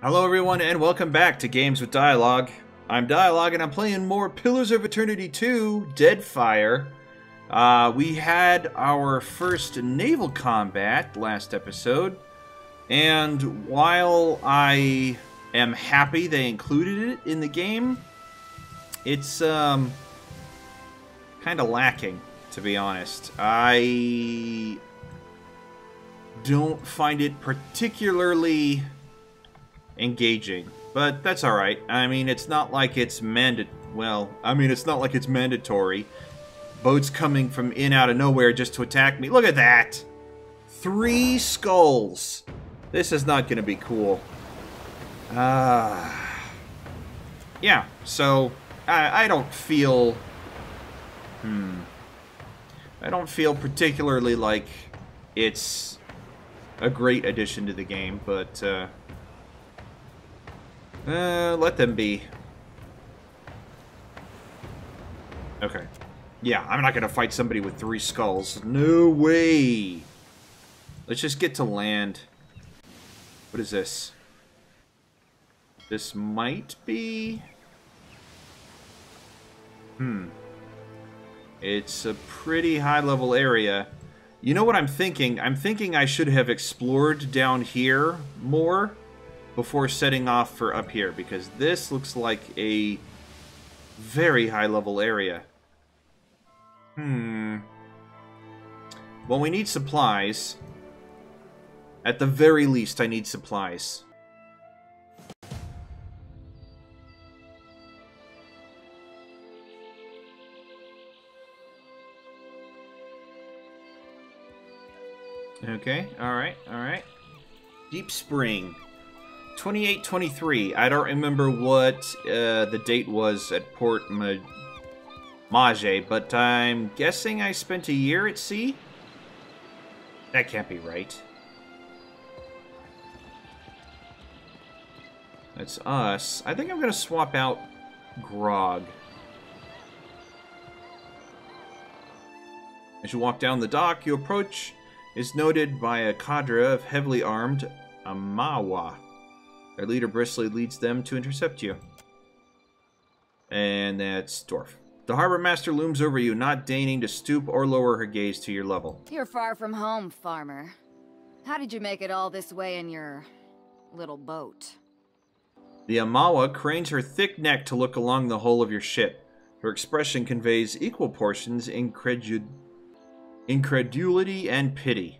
Hello everyone and welcome back to Games with Dialogue. I'm Dialogue and I'm playing more Pillars of Eternity 2, Deadfire. We had our first naval combat last episode, and while I am happy they included it in the game, it's kind of lacking, to be honest. I don't find it particularly engaging, but that's alright. I mean, it's not like it's it's not like it's mandatory. Boats coming from out of nowhere just to attack me. Look at that! 3 skulls! This is not going to be cool. Yeah, so I don't feel... I don't feel particularly like it's a great addition to the game, but let them be. Okay. Yeah, I'm not gonna fight somebody with 3 skulls. No way! Let's just get to land. What is this? This might be... It's a pretty high-level area. You know what I'm thinking? I'm thinking I should have explored down here more before setting off for up here, because this looks like a very high-level area. Well, we need supplies. At the very least, I need supplies. Okay, alright, alright. Deep Spring. 2823. I don't remember what the date was at Port Mage, but I'm guessing I spent a year at sea? That can't be right. That's us. I think I'm going to swap out Grog. As you walk down the dock, your approach is noted by a cadre of heavily armed Amawa. Their leader briskly leads them to intercept you. And that's Dwarf. The harbor master looms over you, not deigning to stoop or lower her gaze to your level. You're far from home, farmer. How did you make it all this way in your little boat? The Amawa cranes her thick neck to look along the hull of your ship. Her expression conveys equal portions incredulity and pity.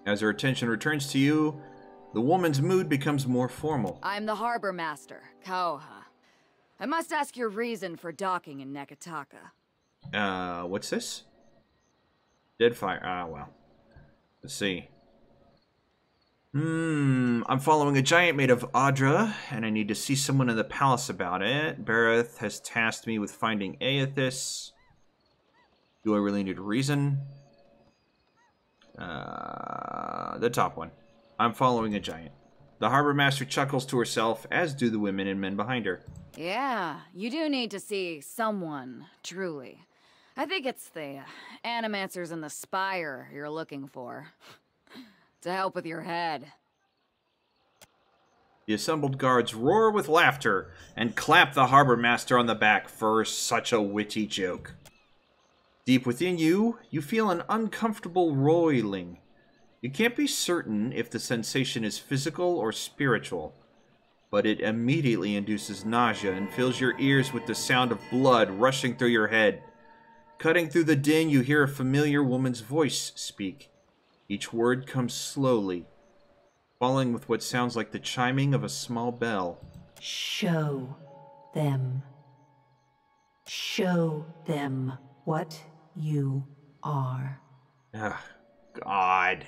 As her attention returns to you, the woman's mood becomes more formal. I'm the harbor master, Kauha. I must ask your reason for docking in Neketaka. What's this? Deadfire. Well. Let's see. I'm following a giant made of Audra, and I need to see someone in the palace about it. Bareth has tasked me with finding Aethys. Do I really need a reason? The top one. I'm following a giant. The harbor master chuckles to herself, as do the women and men behind her. Yeah, you do need to see someone, truly. I think it's the animancers in the spire you're looking for. To help with your head. The assembled guards roar with laughter and clap the harbor master on the back for such a witty joke. Deep within you, you feel an uncomfortable roiling. You can't be certain if the sensation is physical or spiritual, but it immediately induces nausea and fills your ears with the sound of blood rushing through your head. Cutting through the din, you hear a familiar woman's voice speak. Each word comes slowly, falling with what sounds like the chiming of a small bell. Show them. Show them what you are. Ah, God.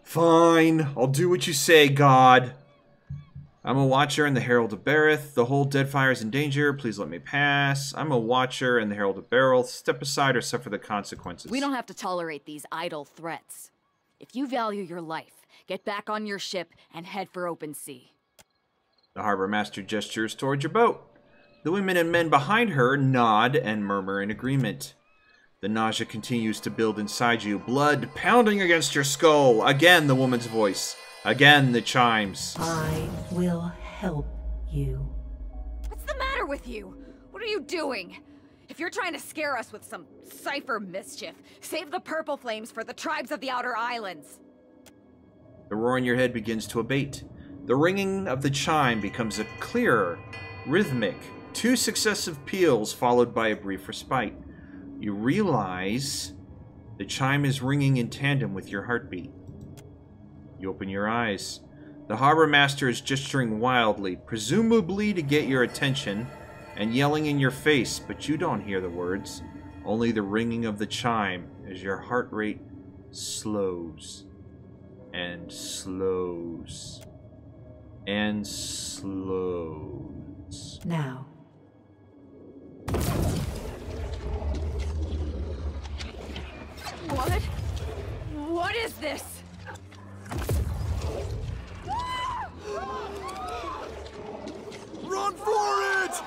Fine, I'll do what you say, God. I'm a watcher and the Herald of Bareth. The whole Deadfire is in danger. Please let me pass. I'm a watcher and the Herald of Bareth. Step aside or suffer the consequences. We don't have to tolerate these idle threats. If you value your life, get back on your ship and head for open sea. The harbor master gestures towards your boat. The women and men behind her nod and murmur in agreement. The nausea continues to build inside you, blood pounding against your skull. Again, the woman's voice. Again, the chimes. I will help you. What's the matter with you? What are you doing? If you're trying to scare us with some cipher mischief, save the purple flames for the tribes of the Outer Islands. The roar in your head begins to abate. The ringing of the chime becomes a clearer, rhythmic, 2 successive peals followed by a brief respite. You realize the chime is ringing in tandem with your heartbeat. You open your eyes. The harbor master is gesturing wildly, presumably to get your attention, and yelling in your face, but you don't hear the words, only the ringing of the chime as your heart rate slows and slows and slows. Now. What? What is this? Run for it!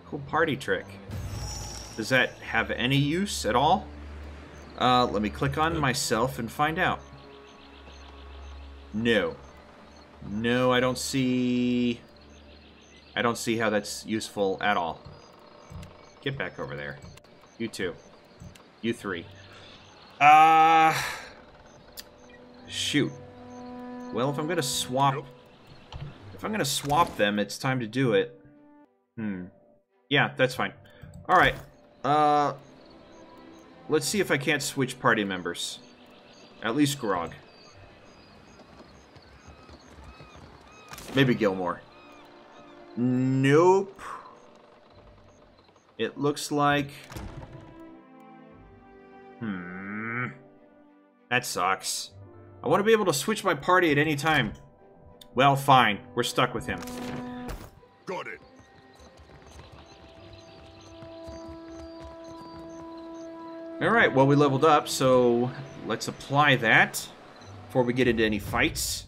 Cool party trick. Does that have any use at all? Let me click on myself and find out. No. No, I don't see how that's useful at all. Get back over there. You two. You three. Shoot. Well, if I'm gonna swap them, it's time to do it. Yeah, that's fine. Alright. Let's see if I can't switch party members. At least Grog. Maybe Gilmore. Nope. It looks like... That sucks. I want to be able to switch my party at any time. Well, fine. We're stuck with him. Got it. Alright, well, we leveled up, so let's apply that before we get into any fights.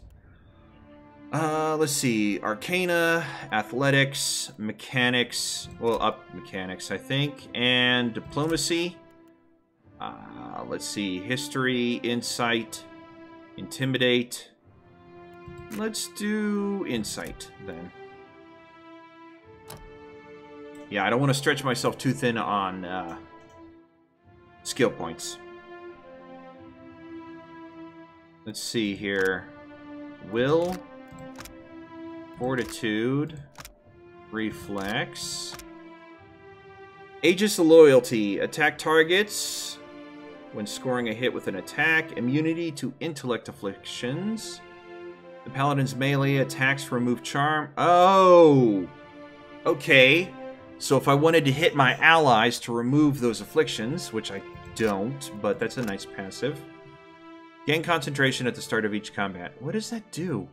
Let's see. Arcana, Athletics, Mechanics. Well, up Mechanics, I think. And Diplomacy. Let's see. History, Insight, Intimidate. Let's do Insight, then. Yeah, I don't want to stretch myself too thin on skill points. Let's see here. Will, Fortitude, Reflex, Aegis of Loyalty. Attack targets when scoring a hit with an attack. Immunity to intellect afflictions. The paladin's melee attacks remove charm. Oh! Okay. So if I wanted to hit my allies to remove those afflictions, which I don't, but that's a nice passive. Gain concentration at the start of each combat. What does that do?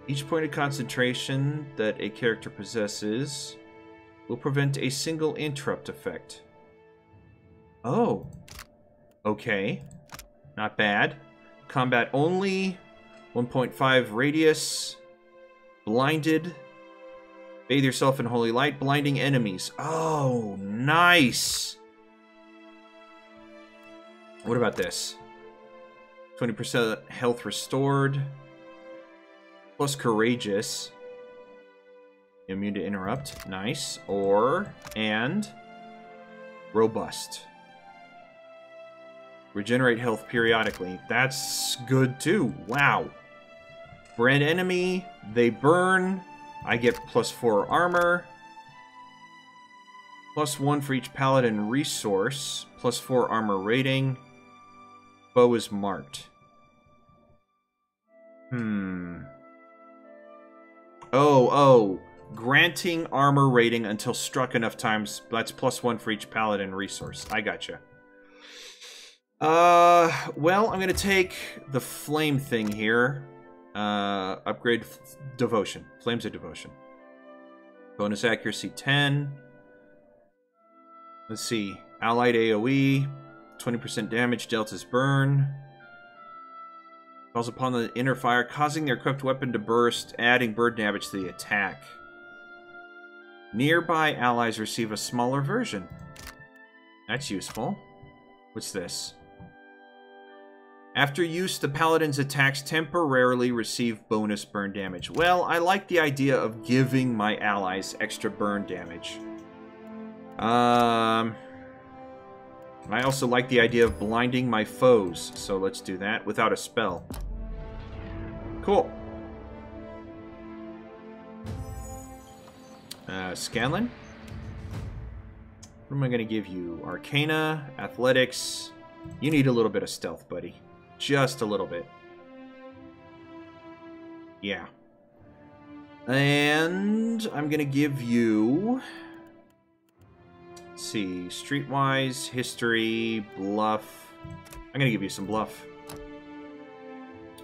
Each point of concentration that a character possesses will prevent a single interrupt effect. Oh. Okay. Not bad. Combat only. 1.5 radius. Blinded. Bathe yourself in holy light. Blinding enemies. Oh, nice. What about this? 20% health restored. Plus courageous. Immune to interrupt. Nice. And robust. Regenerate health periodically. That's good too. Wow. Brand enemy. They burn. I get +4 armor. +1 for each paladin resource. +4 armor rating. Bow is marked. Oh. Granting armor rating until struck enough times. That's +1 for each paladin resource. I gotcha. Well, I'm gonna take the flame thing here. Upgrade devotion. Flames of devotion. Bonus accuracy 10. Let's see. Allied AoE. 20% damage. Delta's burn. Calls upon the inner fire, causing their equipped weapon to burst, adding bird damage to the attack. Nearby allies receive a smaller version. That's useful. What's this? After use, the paladin's attacks temporarily receive bonus burn damage. Well, I like the idea of giving my allies extra burn damage. I also like the idea of blinding my foes, so let's do that without a spell. Cool. Scanlan? What am I going to give you? Arcana, Athletics. You need a little bit of stealth, buddy. Just a little bit. Yeah. And I'm going to give you... Let's see. Streetwise, History, Bluff. I'm going to give you some Bluff.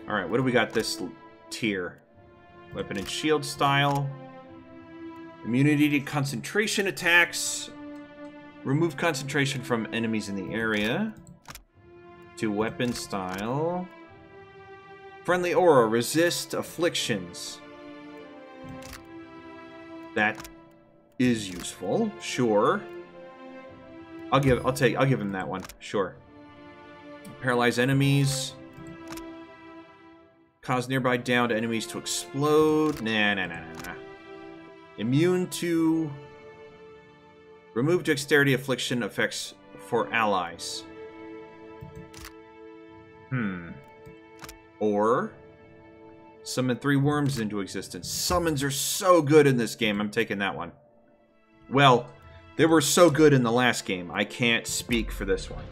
Alright, what do we got this tier? Weapon and Shield style. Immunity to concentration attacks. Remove concentration from enemies in the area. To weapon style. Friendly aura. Resist afflictions. That is useful. Sure. I'll give him that one. Sure. Paralyze enemies. Cause nearby downed enemies to explode. Nah. Immune to... Remove dexterity affliction effects for allies. Or... Summon 3 worms into existence. Summons are so good in this game. I'm taking that one. Well, they were so good in the last game. I can't speak for this one.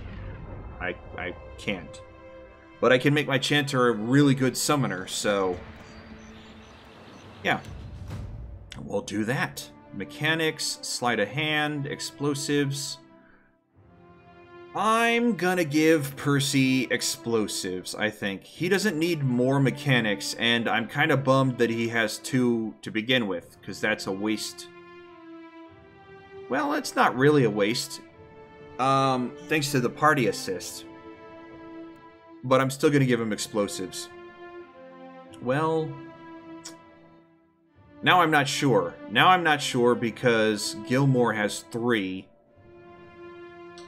I can't. But I can make my Chanter a really good summoner, so... Yeah. We'll do that. Mechanics, sleight of hand, explosives. I'm gonna give Percy explosives, I think. He doesn't need more mechanics, and I'm kind of bummed that he has 2 to begin with, because that's a waste. Well, it's not really a waste. Thanks to the party assist. But I'm still gonna give him explosives. Well... Now I'm not sure. Now I'm not sure because Gilmore has 3.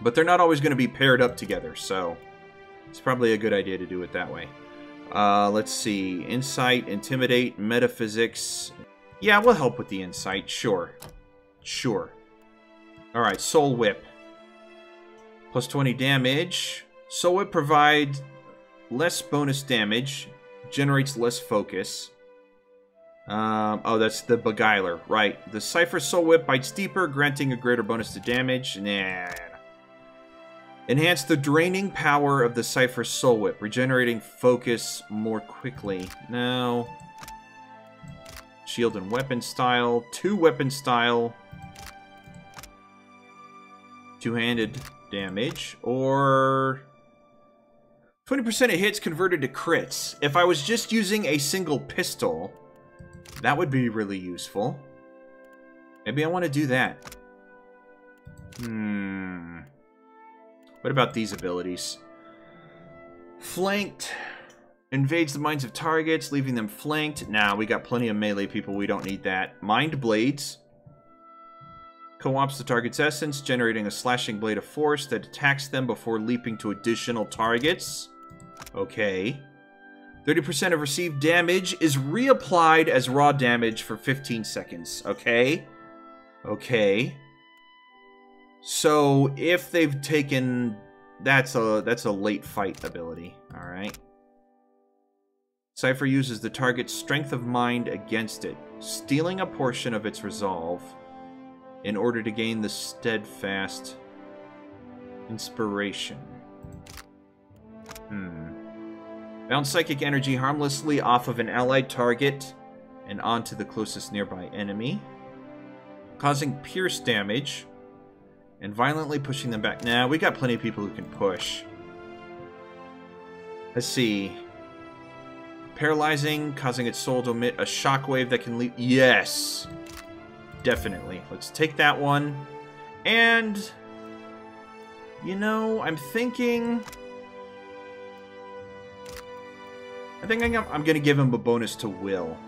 But they're not always going to be paired up together, so it's probably a good idea to do it that way. Let's see. Insight, Intimidate, Metaphysics. Yeah, we'll help with the Insight. Sure. Sure. Alright, Soul Whip. Plus 20 damage. Soul Whip provides less bonus damage. Generates less focus. Oh, that's the Beguiler. Right. The Cypher Soul Whip bites deeper, granting a greater bonus to damage. Nah. Enhance the draining power of the Cypher Soul Whip, regenerating focus more quickly. No. Shield and weapon style. 2 weapon style. 2-handed damage. Or... 20% of hits converted to crits. If I was just using a single pistol... That would be really useful. Maybe I want to do that. What about these abilities? Flanked. Invades the minds of targets, leaving them flanked. Nah, we got plenty of melee people. We don't need that. Mind Blades. Co-ops the target's essence, generating a slashing blade of force that attacks them before leaping to additional targets. Okay. 30% of received damage is reapplied as raw damage for 15 seconds. Okay. Okay. So, if they've taken... That's a late fight ability. Alright. Cypher uses the target's strength of mind against it, stealing a portion of its resolve in order to gain the steadfast inspiration. Bounce psychic energy harmlessly off of an allied target and onto the closest nearby enemy, causing pierce damage and violently pushing them back. Nah, we got plenty of people who can push. Let's see. Paralyzing, causing its soul to emit a shockwave that can leap. Yes! Definitely. Let's take that one. And... You know, I'm thinking... I think I'm going to give him a bonus to will.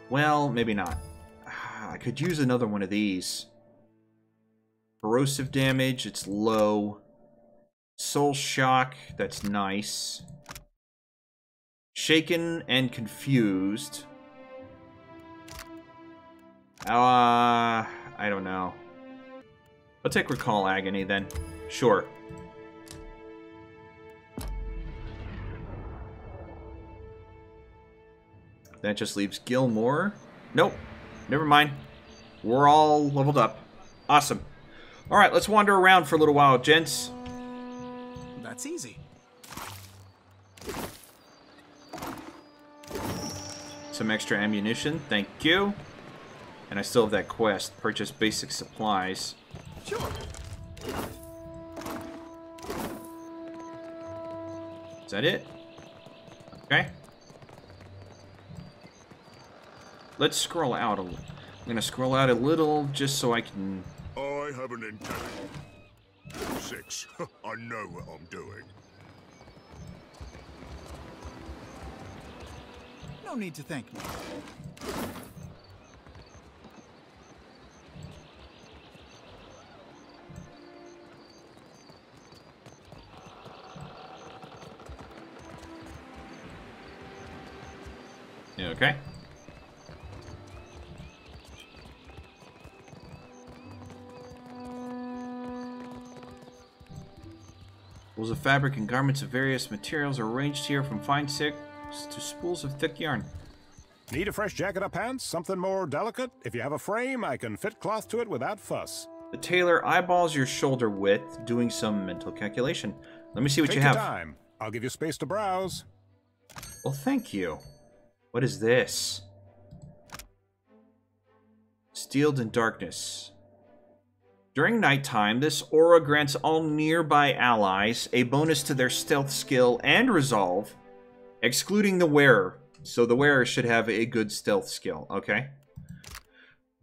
Well, maybe not. I could use another one of these. Corrosive damage, it's low. Soul shock, that's nice. Shaken and confused. I don't know. I'll take recall agony then. Sure. That just leaves Gilmore. Nope. Never mind. We're all leveled up. Awesome. Alright, let's wander around for a little while, gents. That's easy. Some extra ammunition. Thank you. And I still have that quest. Purchase basic supplies. Sure. Is that it? Okay. Let's scroll out a little. I'm going to scroll out a little just so I can... I have an intel. 6. I know what I'm doing. No need to thank me. Yeah, okay. Spools of fabric and garments of various materials are arranged here from fine silks to spools of thick yarn. Need a fresh jacket or pants? Something more delicate? If you have a frame, I can fit cloth to it without fuss. The tailor eyeballs your shoulder width, doing some mental calculation. Let me see what Take you your have. time. I'll give you space to browse. Well, thank you. What is this? Steeled in darkness. During nighttime, this aura grants all nearby allies a bonus to their stealth skill and resolve, excluding the wearer. So the wearer should have a good stealth skill, okay?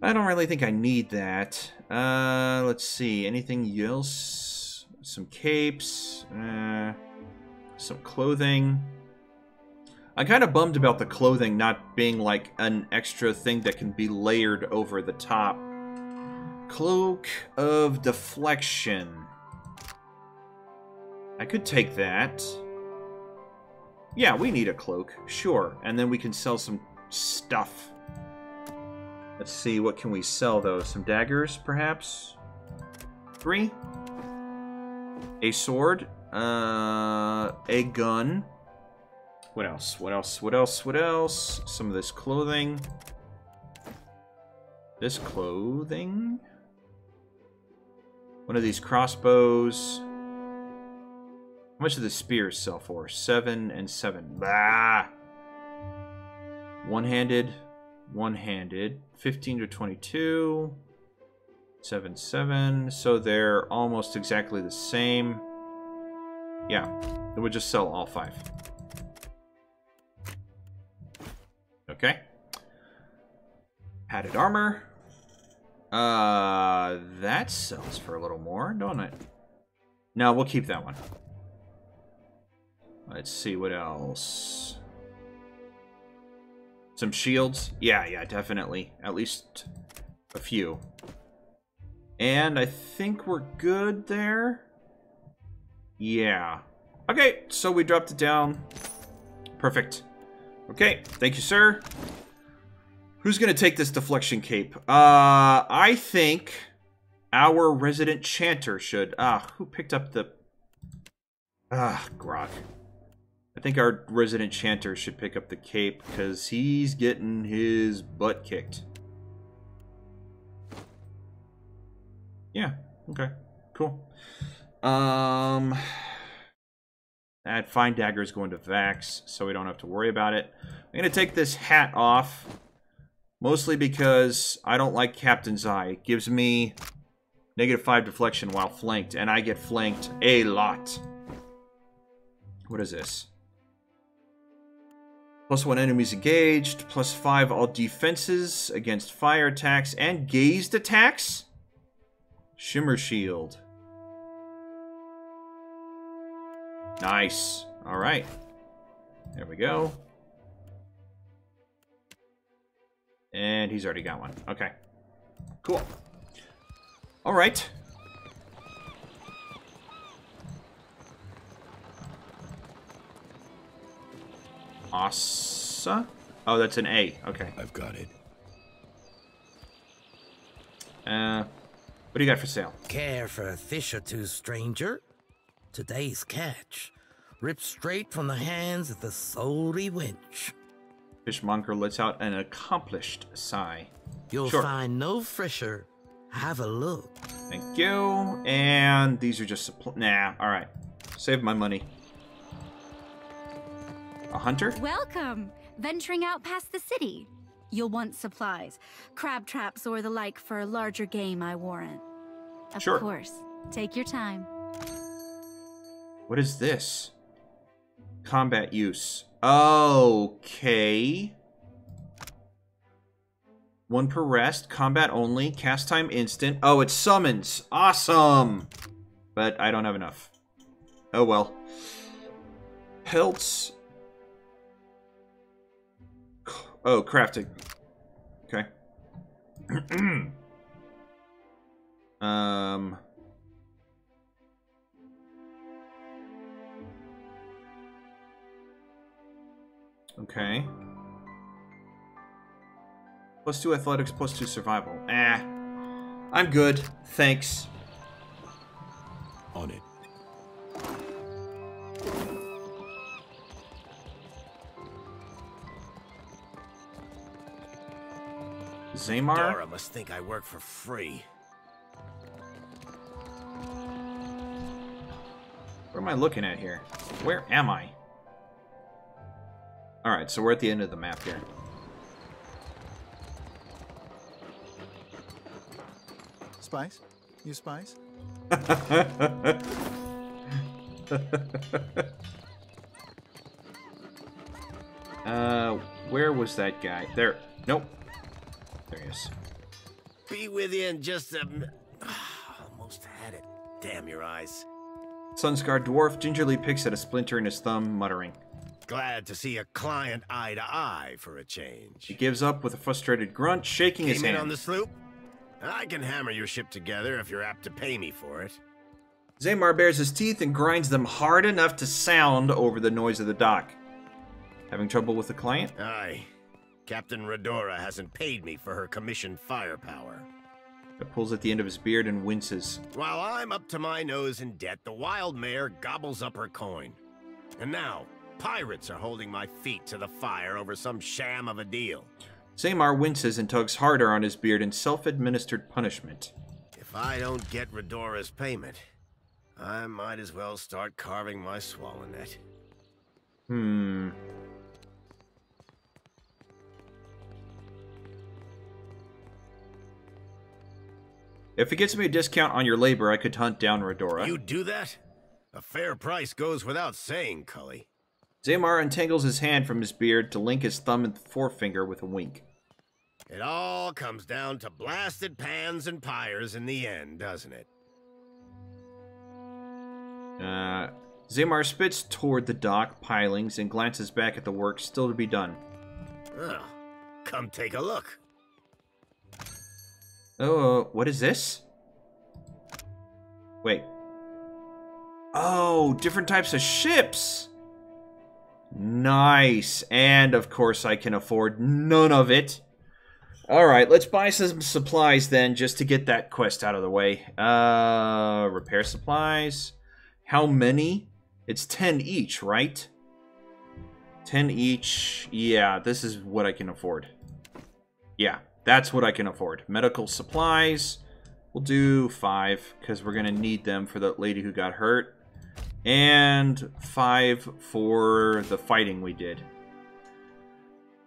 I don't really think I need that. Let's see, anything else? Some capes, some clothing. I'm kind of bummed about the clothing not being like an extra thing that can be layered over the top. Cloak of Deflection. I could take that. Yeah, we need a cloak. Sure. And then we can sell some stuff. Let's see, what can we sell, though? Some daggers, perhaps? 3. A sword. A gun. What else? What else? What else? What else? Some of this clothing. This clothing. One of these crossbows. How much do the spears sell for? 7 and 7. Bah! One-handed. One-handed. 15 to 22. 7, 7. So they're almost exactly the same. Yeah. Then we'll just sell all 5. Okay. Padded armor. That sells for a little more, don't it? No, we'll keep that one. Let's see what else. Some shields. Yeah, definitely. At least a few. And I think we're good there. Yeah. Okay, so we dropped it down. Perfect. Okay, thank you, sir. Who's gonna take this deflection cape? I think our resident chanter should. Who picked up the... Grog. I think our resident chanter should pick up the cape, because he's getting his butt kicked. Yeah, okay, cool. That fine dagger is going to Vax, so we don't have to worry about it. I'm gonna take this hat off. Mostly because I don't like Captain's Eye. It gives me -5 deflection while flanked, and I get flanked a lot. What is this? +1 enemies engaged, +5 all defenses against fire attacks and gazed attacks? Shimmer Shield. Nice. Alright. There we go. And he's already got one. Okay. Cool. Alright. Asa? Oh, that's an A. Okay. I've got it. What do you got for sale? Care for a fish or two, stranger? Today's catch, ripped straight from the hands of the salty wench. Fishmonger lets out an accomplished sigh. You'll Sure. find no fresher. Have a look. Thank you. And these are just nah. All right. Save my money. A hunter? Welcome! Venturing out past the city. You'll want supplies, crab traps or the like for larger game, I warrant. Of Sure. course. Take your time. What is this? Combat use. Okay. 1 per rest. Combat only. Cast time instant. Oh, it's summons. Awesome! But I don't have enough. Oh well. Pelts. Oh, crafting. Okay. Okay. +2 athletics, +2 survival. I'm good. Thanks. On it. Zaymar? Dora must think I work for free. What am I looking at here? Where am I? Alright, so we're at the end of the map here. Spice? You spice? Where was that guy? There. Nope. There he is. Be with you in just a... Almost had it. Damn your eyes. Sunscarred dwarf gingerly picks at a splinter in his thumb, muttering. Glad to see a client eye to eye for a change. He gives up with a frustrated grunt, shaking his Came in hand. on the sloop? I can hammer your ship together if you're apt to pay me for it. Zaymar bares his teeth and grinds them hard enough to sound over the noise of the dock. Having trouble with the client? Aye. Captain Redora hasn't paid me for her commissioned firepower. He pulls at the end of his beard and winces. While I'm up to my nose in debt, the wild mare gobbles up her coin. And now, pirates are holding my feet to the fire over some sham of a deal. Zaymar winces and tugs harder on his beard in self-administered punishment. If I don't get Redora's payment, I might as well start carving my swallow net. If it gets me a discount on your labor, I could hunt down Redora. You do that? A fair price goes without saying, Cully. Zaymar untangles his hand from his beard to link his thumb and forefinger with a wink. It all comes down to blasted pans and pyres in the end, doesn't it? Zaymar spits toward the dock pilings and glances back at the work still to be done. Oh, come take a look. Oh, what is this? Wait. Oh, different types of ships! Nice. And, of course, I can afford none of it. Alright, let's buy some supplies then, just to get that quest out of the way. Repair supplies. How many? It's 10 each, right? 10 each. Yeah, this is what I can afford. Yeah, that's what I can afford. Medical supplies. We'll do 5, because we're going to need them for the lady who got hurt. And 5 for the fighting we did.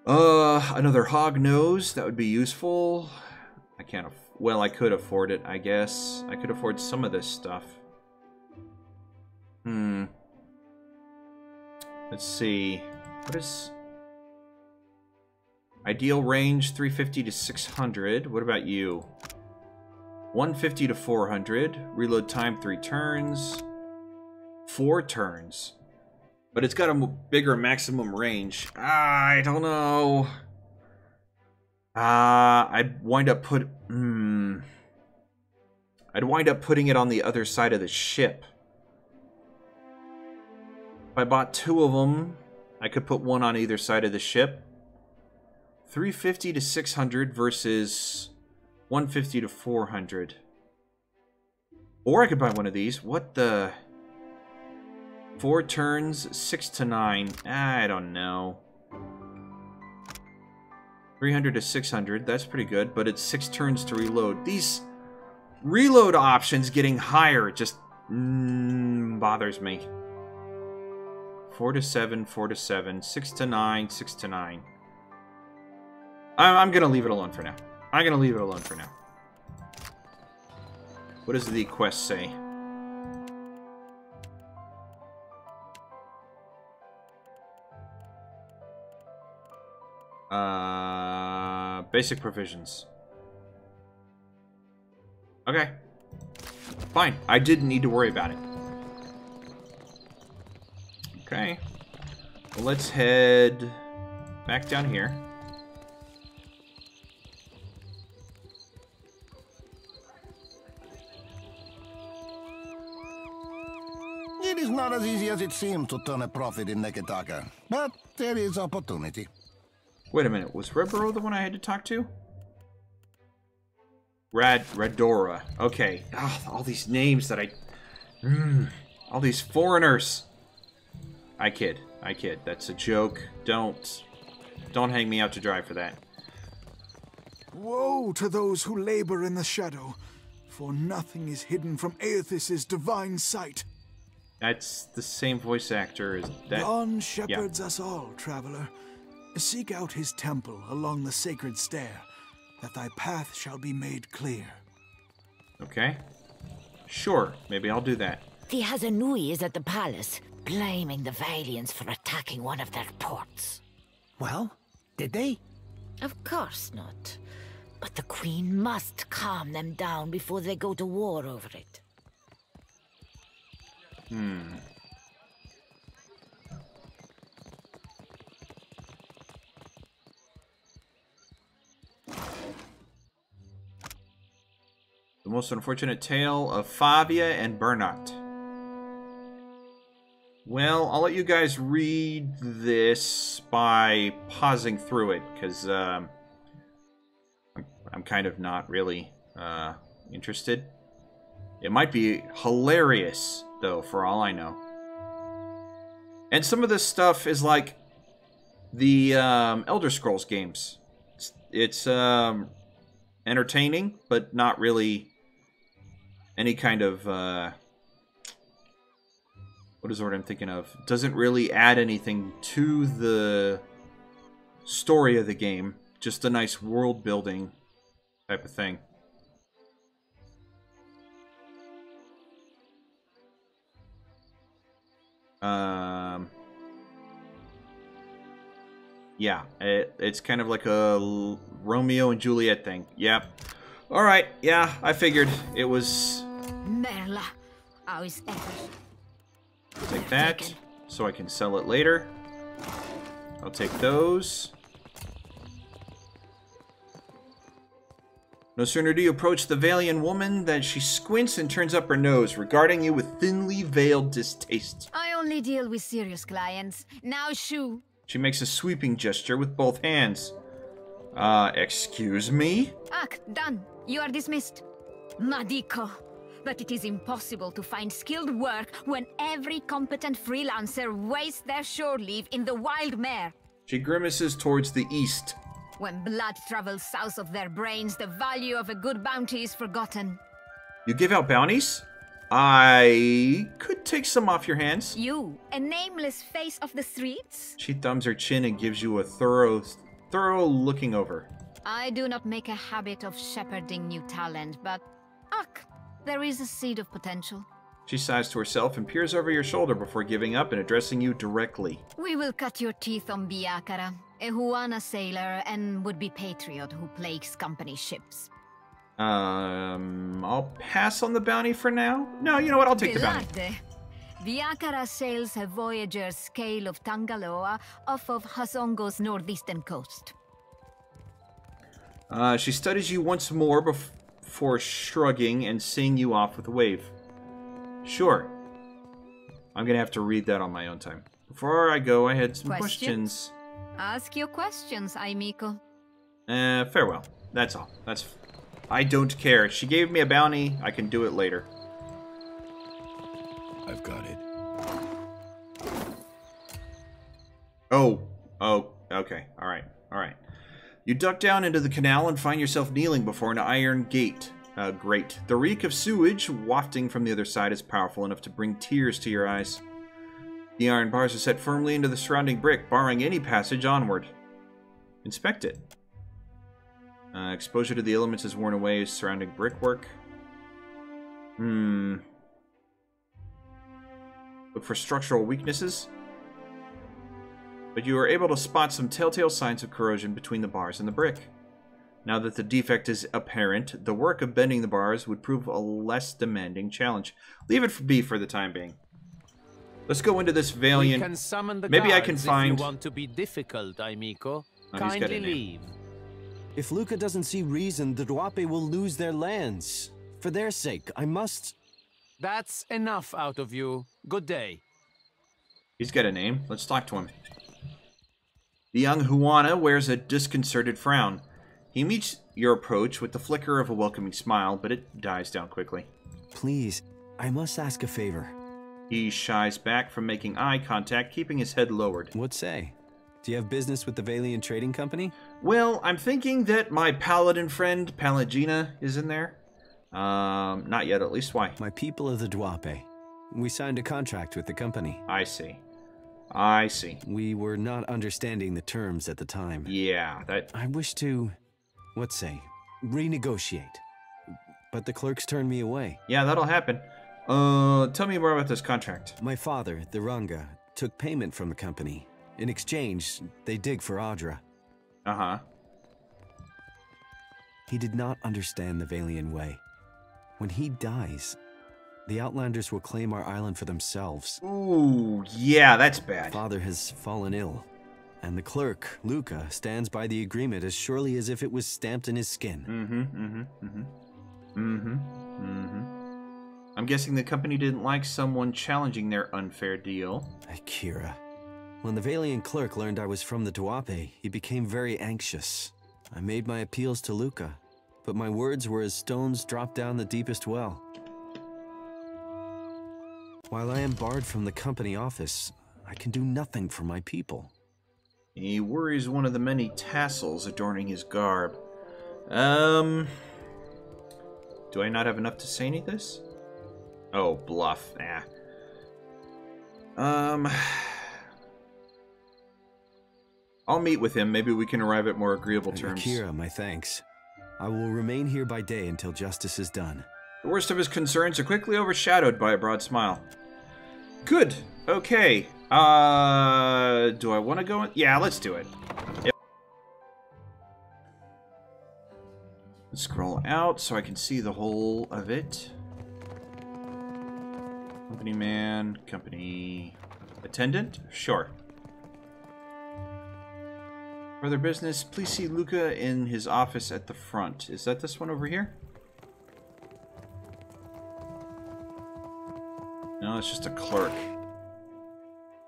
Another hog nose. That would be useful. I can't... Well, I could afford it, I guess. I could afford some of this stuff. Let's see. What is... Ideal range, 350 to 600. What about you? 150 to 400. Reload time, 3 turns. 4 turns. But it's got a bigger maximum range. I don't know. I'd wind up putting it on the other side of the ship. If I bought 2 of them, I could put one on either side of the ship. 350 to 600 versus 150 to 400. Or I could buy one of these. What the... 4 turns, 6 to 9. I don't know. 300 to 600, that's pretty good, but it's 6 turns to reload. These reload options getting higher just bothers me. 4 to 7, 4 to 7, 6 to 9, 6 to 9. I'm gonna leave it alone for now. I'm gonna leave it alone for now. What does the quest say? Basic provisions. Okay. Fine. I didn't need to worry about it. Okay. Well, let's head back down here. It is not as easy as it seems to turn a profit in Neketaka, but there is opportunity. Wait a minute, was Rebro the one I had to talk to? Radora. Okay. Oh, all these names that I... all these foreigners. I kid. I kid. That's a joke. Don't hang me out to dry for that. Woe to those who labor in the shadow, for nothing is hidden from Aethys' divine sight. That's the same voice actor as that. Dawn shepherds us all, traveler. Seek out his temple along the sacred stair, that thy path shall be made clear. Okay. Sure, maybe I'll do that. The Hazanui is at the palace, blaming the Valians for attacking one of their ports. Well, did they? Of course not. But the Queen must calm them down before they go to war over it. The most unfortunate tale of Fabia and Bernat. Well, I'll let you guys read this by pausing through it, because I'm kind of not really interested. It might be hilarious, though, for all I know. And some of this stuff is like the Elder Scrolls games. It's entertaining, but not really any kind of... what is the word I'm thinking of? Doesn't really add anything to the story of the game. Just a nice world building type of thing. Yeah, it's kind of like a Romeo and Juliet thing. Yep. Alright, yeah, I figured it was... Merla, how is ever? Take that, so I can sell it later. I'll take those. No sooner do you approach the Valian woman than she squints and turns up her nose, regarding you with thinly veiled distaste. I only deal with serious clients. Now shoo. She makes a sweeping gesture with both hands. Excuse me? Done. You are dismissed. Madiko. But it is impossible to find skilled work when every competent freelancer wastes their shore leave in the wild mare. She grimaces towards the east. When blood travels south of their brains, the value of a good bounty is forgotten. You give out bounties? I could take some off your hands. You, a nameless face of the streets? She thumbs her chin and gives you a thorough looking over. I do not make a habit of shepherding new talent, but... there is a seed of potential. She sighs to herself and peers over your shoulder before giving up and addressing you directly. We will cut your teeth on Biakara, a Huana sailor and would-be patriot who plagues company ships. I'll pass on the bounty for now. No, you know what? I'll take the bounty. Biakara sails a voyager's scale of Tangaloa off of Hasongo's northeastern coast. She studies you once more before shrugging and seeing you off with a wave. Sure. I'm gonna have to read that on my own time. Before I go, I had some questions. Ask your questions, amico. Farewell. That's all. I don't care. She gave me a bounty. I can do it later. I've got it. Oh, okay. All right. You duck down into the canal and find yourself kneeling before an iron gate. Great. The reek of sewage wafting from the other side is powerful enough to bring tears to your eyes. The iron bars are set firmly into the surrounding brick, barring any passage onward. Inspect it. Exposure to the elements is worn away as surrounding brickwork. Look for structural weaknesses. But you are able to spot some telltale signs of corrosion between the bars and the brick. Now that the defect is apparent, the work of bending the bars would prove a less demanding challenge. Leave it be for the time being. Let's go into this valiant... We can summon the Maybe I can guards find... If you want to be difficult, amico. Oh, Kindly leave. If Luca doesn't see reason, the Duape will lose their lands. For their sake, I must... That's enough out of you. Good day. He's got a name. Let's talk to him. The young Juana wears a disconcerted frown. He meets your approach with the flicker of a welcoming smile, but it dies down quickly. Please, I must ask a favor. He shies back from making eye contact, keeping his head lowered. What say? Do you have business with the Valiant Trading Company? Well, I'm thinking that my paladin friend, Palagina, is in there. Not yet, at least. Why? My people of the Duape. We signed a contract with the company. I see. We were not understanding the terms at the time. Yeah, that... I wish to, what say, renegotiate. But the clerks turned me away. Yeah, that'll happen. Tell me more about this contract. My father, the Ranga, took payment from the company. In exchange, they dig for Audra. Uh-huh. He did not understand the Valian way. When he dies, the Outlanders will claim our island for themselves. Ooh, yeah, that's bad. Father has fallen ill, and the clerk, Luca, stands by the agreement as surely as if it was stamped in his skin. I'm guessing the company didn't like someone challenging their unfair deal. Akira. When the Valian clerk learned I was from the Duape, he became very anxious. I made my appeals to Luca, but my words were as stones dropped down the deepest well. While I am barred from the company office, I can do nothing for my people. He worries one of the many tassels adorning his garb. Do I not have enough to say any of this? Oh, bluff. I'll meet with him. Maybe we can arrive at more agreeable terms. Akira, my thanks. I will remain here by day until justice is done. The worst of his concerns are quickly overshadowed by a broad smile. Good. Okay. Do I want to go in? Yeah, let's do it. Yep. Let's scroll out so I can see the whole of it. Company man, company attendant? Sure. Further business, please see Luca in his office at the front. Is that this one over here? No, it's just a clerk.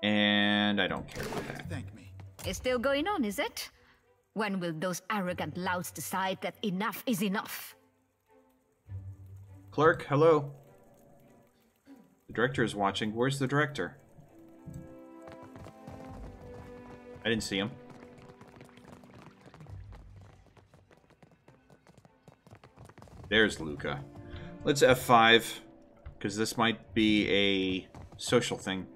And I don't care about that. Thank me. It's still going on, is it? When will those arrogant louts decide that enough is enough? Clerk, hello. The director is watching. Where's the director? I didn't see him. There's Luca. Let's F5, because this might be a social thing.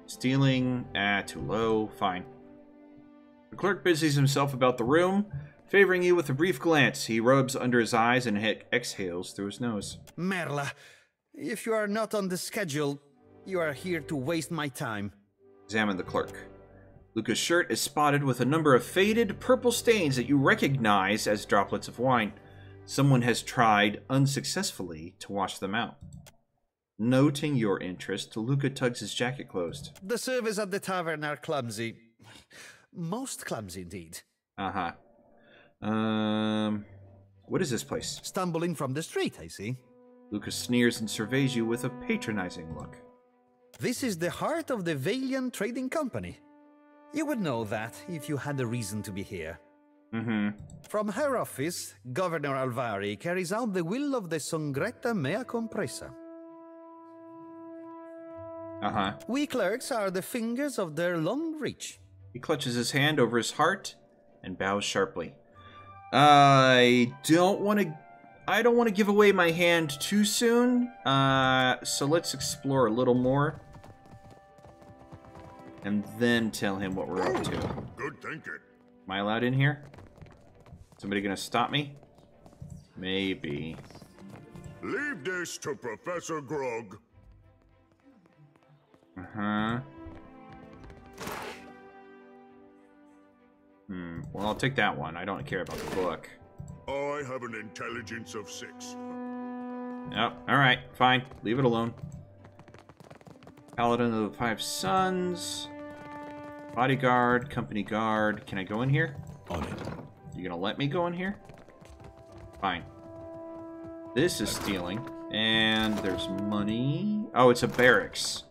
Stealing, too low, fine. The clerk busies himself about the room, favoring you with a brief glance. He rubs under his eyes and exhales through his nose. Merla, if you are not on the schedule, you are here to waste my time. Examine the clerk. Luca's shirt is spotted with a number of faded purple stains that you recognize as droplets of wine. Someone has tried, unsuccessfully, to wash them out. Noting your interest, Luca tugs his jacket closed. The servers at the tavern are clumsy. Most clumsy, indeed. Uh-huh. What is this place? Stumbling from the street, I see. Luca sneers and surveys you with a patronizing look. This is the heart of the Valiant Trading Company. You would know that if you had a reason to be here. From her office, Governor Alvari carries out the will of the Songretta Mea Compresa. We clerks are the fingers of their long reach. He clutches his hand over his heart and bows sharply. I don't want to give away my hand too soon. So let's explore a little more. And then tell him what we're up to. Good thinking. Am I allowed in here? Somebody gonna stop me? Maybe. Leave this to Professor Grog. Well, I'll take that one. I don't care about the book. I have an intelligence of 6. Yep. Alright, fine. Leave it alone. Paladin of the 5 Sons. Bodyguard, company guard. Can I go in here? On it. You gonna let me go in here? Fine. This is stealing. And there's money. Oh, it's a barracks.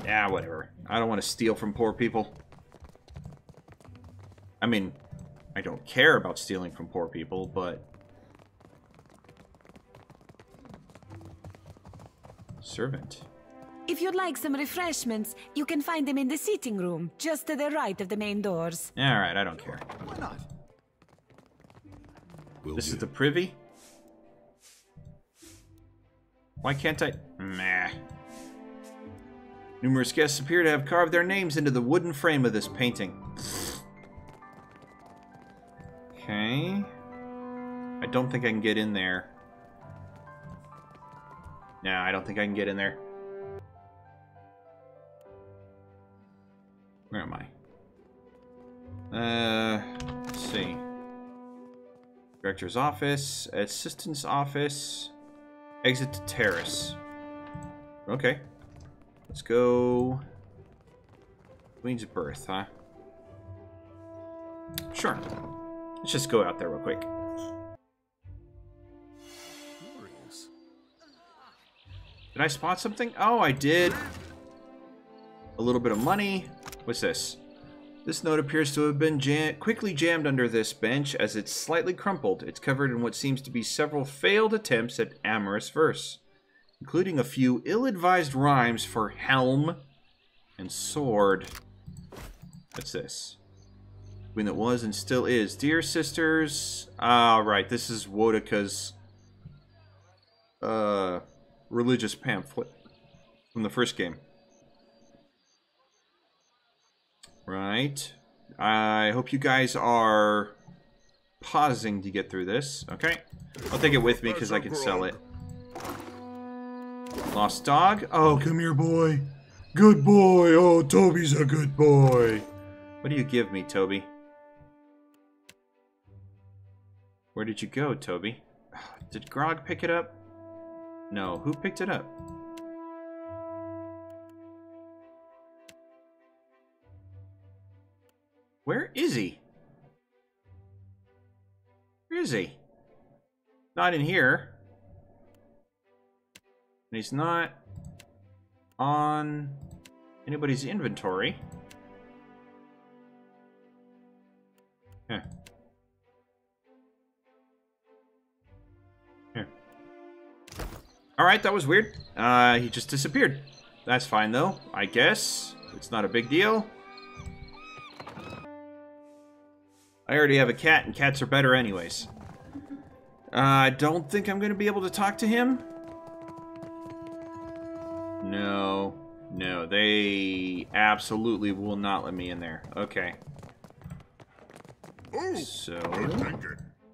Yeah, whatever. I don't want to steal from poor people. I mean, I don't care about stealing from poor people, but... Servant. If you'd like some refreshments, you can find them in the sitting room, just to the right of the main doors. Alright, I don't care. Why not? This is the privy? Why can't I... Meh. Numerous guests appear to have carved their names into the wooden frame of this painting. Okay. I don't think I can get in there. No, I don't think I can get in there. Where am I? Let's see. Director's office, assistant's office, exit to terrace. Okay. Let's go. Queen's birth, huh? Sure. Let's just go out there real quick. Did I spot something? Oh, I did. A little bit of money. What's this? This note appears to have been quickly jammed under this bench as it's slightly crumpled. It's covered in what seems to be several failed attempts at amorous verse, including a few ill-advised rhymes for helm and sword. What's this? Queen that was and still is. Dear sisters... Ah, right. This is Wodika's religious pamphlet from the first game. Right. I hope you guys are pausing to get through this. Okay. I'll take it with me because I can sell it. Lost dog. Oh, come here, boy. Good boy. Oh, Toby's a good boy. What do you give me, Toby? Where did you go, Toby? Did Grog pick it up? No. Who picked it up? Where is he? Where is he? Not in here. And he's not on anybody's inventory. Huh. Here. Alright, that was weird. He just disappeared. That's fine though, I guess. It's not a big deal. I already have a cat, and cats are better anyways. I don't think I'm going to be able to talk to him. No. No, they absolutely will not let me in there. Okay. So,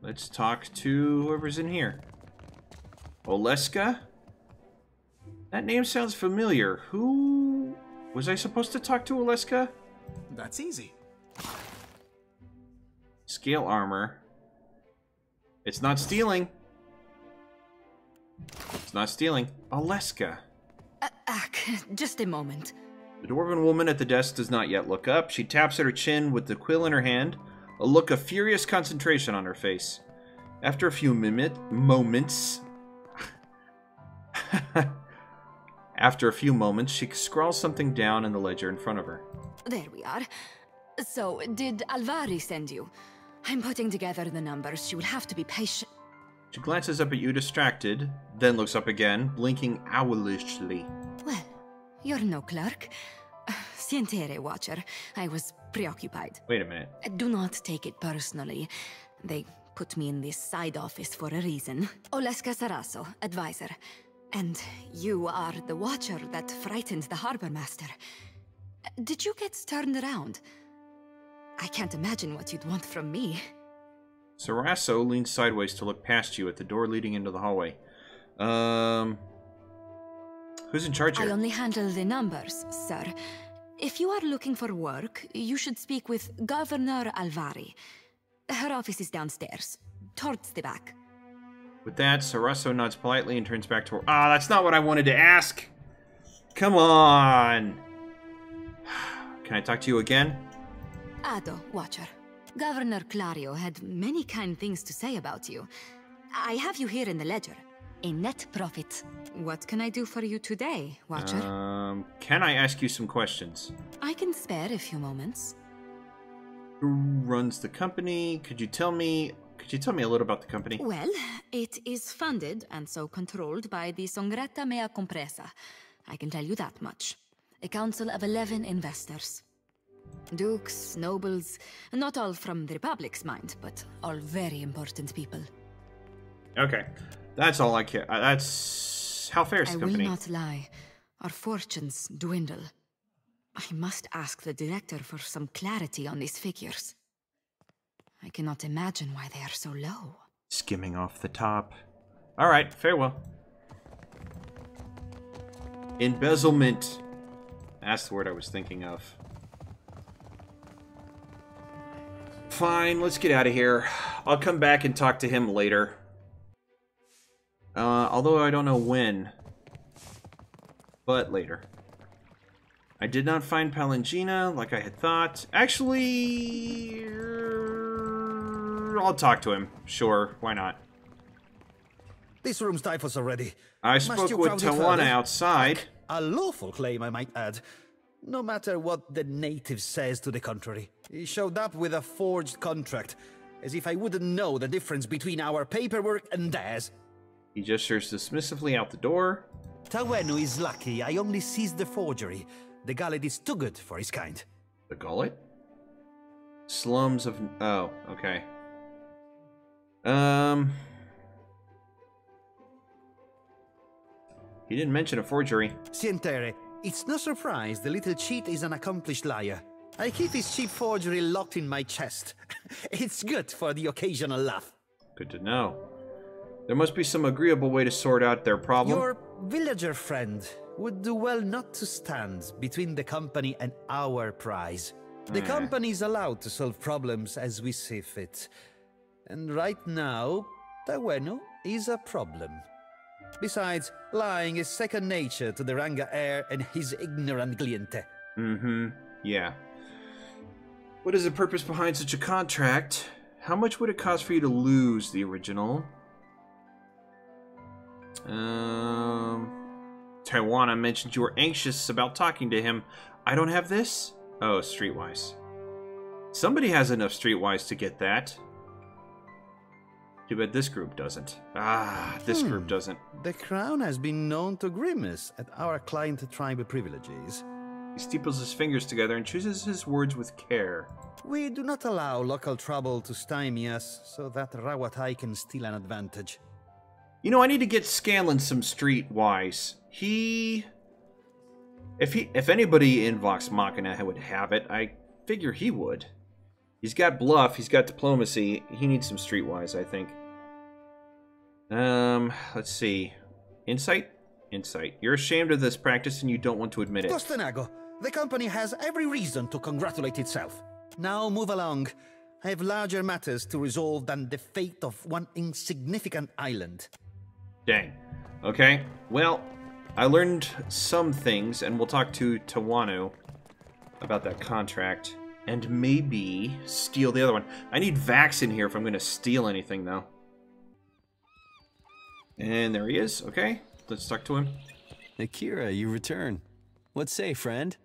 let's talk to whoever's in here. Oleska? That name sounds familiar. Who... Was I supposed to talk to Oleska? That's easy. Scale armor. It's not stealing. It's not stealing. Oleska. Just a moment. The dwarven woman at the desk does not yet look up. She taps at her chin with the quill in her hand, a look of furious concentration on her face. After a few moments... After a few moments, she scrawls something down in the ledger in front of her. There we are. So, did Alvari send you? I'm putting together the numbers. She will have to be patient. She glances up at you, distracted, then looks up again, blinking owlishly. Well, you're no clerk. Sientere, Watcher. I was preoccupied. Wait a minute. Do not take it personally. They put me in this side office for a reason. Oleska Saraso, advisor. And you are the Watcher that frightened the harbor master. Did you get turned around? I can't imagine what you'd want from me. Saraso leans sideways to look past you at the door leading into the hallway. Who's in charge here? I only handle the numbers, sir. If you are looking for work, you should speak with Governor Alvari. Her office is downstairs, towards the back. With that, Saraso nods politely and turns back to her. Ah, that's not what I wanted to ask! Come on! Can I talk to you again? Ado, Watcher. Governor Clario had many kind things to say about you. I have you here in the ledger. A net profit. What can I do for you today, Watcher? Can I ask you some questions? I can spare a few moments. Who runs the company? Could you tell me a little about the company? Well, it is funded and so controlled by the Songretta Mea Compresa. I can tell you that much. A council of 11 investors. Dukes, nobles, not all from the Republic's mind, but all very important people. Okay. That's all I care. That's... How fair is the company? I will not lie. Our fortunes dwindle. I must ask the director for some clarity on these figures. I cannot imagine why they are so low. Skimming off the top. Alright, farewell. Embezzlement. That's the word I was thinking of. Fine, let's get out of here. I'll come back and talk to him later. Although I don't know when. But later. I did not find Palangina like I had thought. Actually... I'll talk to him. Sure, why not? This room's typhus already. I spoke with Tawana outside. A lawful claim, I might add. No matter what the native says to the contrary. He showed up with a forged contract, as if I wouldn't know the difference between our paperwork and theirs. He gestures dismissively out the door. Tawenu is lucky I only seized the forgery. The gullet is too good for his kind. The gullet? Slums of... Oh, okay. He didn't mention a forgery. Sientere, it's no surprise the little cheat is an accomplished liar. I keep his cheap forgery locked in my chest. It's good for the occasional laugh. Good to know. There must be some agreeable way to sort out their problem. Your villager friend would do well not to stand between the company and our prize. The company is allowed to solve problems as we see fit. And right now, Tawenu is a problem. Besides, lying is second nature to the Ranga heir and his ignorant cliente. Mm-hmm. Yeah. What is the purpose behind such a contract? How much would it cost for you to lose the original? Tawana mentioned you were anxious about talking to him. I don't have this? Oh, Streetwise. Somebody has enough Streetwise to get that. Too bad this group doesn't. Ah, this group doesn't. The Crown has been known to grimace at our client tribal privileges. He steeples his fingers together and chooses his words with care. We do not allow local trouble to stymie us so that Rawatai can steal an advantage. You know, I need to get Scanlan some Streetwise. If anybody in Vox Machina would have it, I figure he would. He's got bluff, he's got diplomacy, he needs some Streetwise, I think. Let's see. Insight? Insight. You're ashamed of this practice and you don't want to admit it. Costenago, the company has every reason to congratulate itself. Now move along. I have larger matters to resolve than the fate of one insignificant island. Dang. Okay, well, I learned some things, and we'll talk to Tawanu about that contract. And maybe steal the other one. I need Vax in here if I'm going to steal anything, though. And there he is. Okay, let's talk to him. Akira, you return. What say, friend?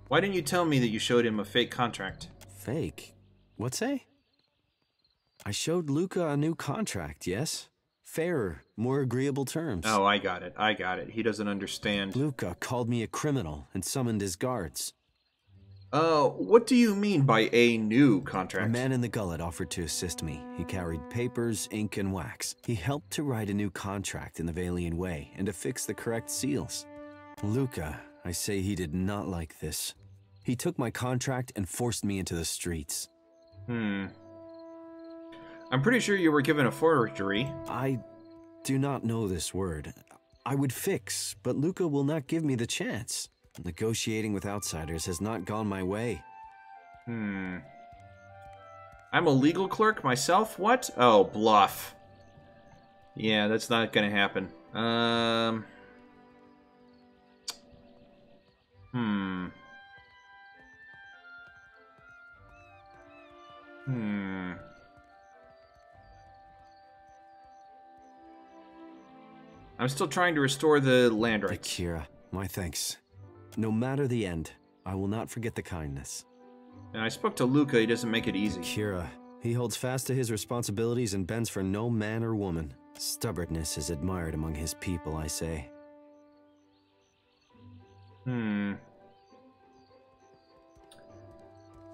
Why didn't you tell me that you showed him a fake contract? Fake? What say? I showed Luca a new contract, yes? Fairer, more agreeable terms. Oh, I got it. I got it. He doesn't understand. Luca called me a criminal and summoned his guards. What do you mean by a new contract? A man in the gullet offered to assist me. He carried papers, ink, and wax. He helped to write a new contract in the Valian way and to fix the correct seals. Luca, I say he did not like this. He took my contract and forced me into the streets. I'm pretty sure you were given a forgery. I do not know this word. I would fix, but Luca will not give me the chance. Negotiating with outsiders has not gone my way. I'm a legal clerk myself? What? Oh, bluff. Yeah, that's not gonna happen. I'm still trying to restore the land rights. Akira, my thanks. No matter the end, I will not forget the kindness. And I spoke to Luca, he doesn't make it easy. Akira, he holds fast to his responsibilities and bends for no man or woman. Stubbornness is admired among his people, I say.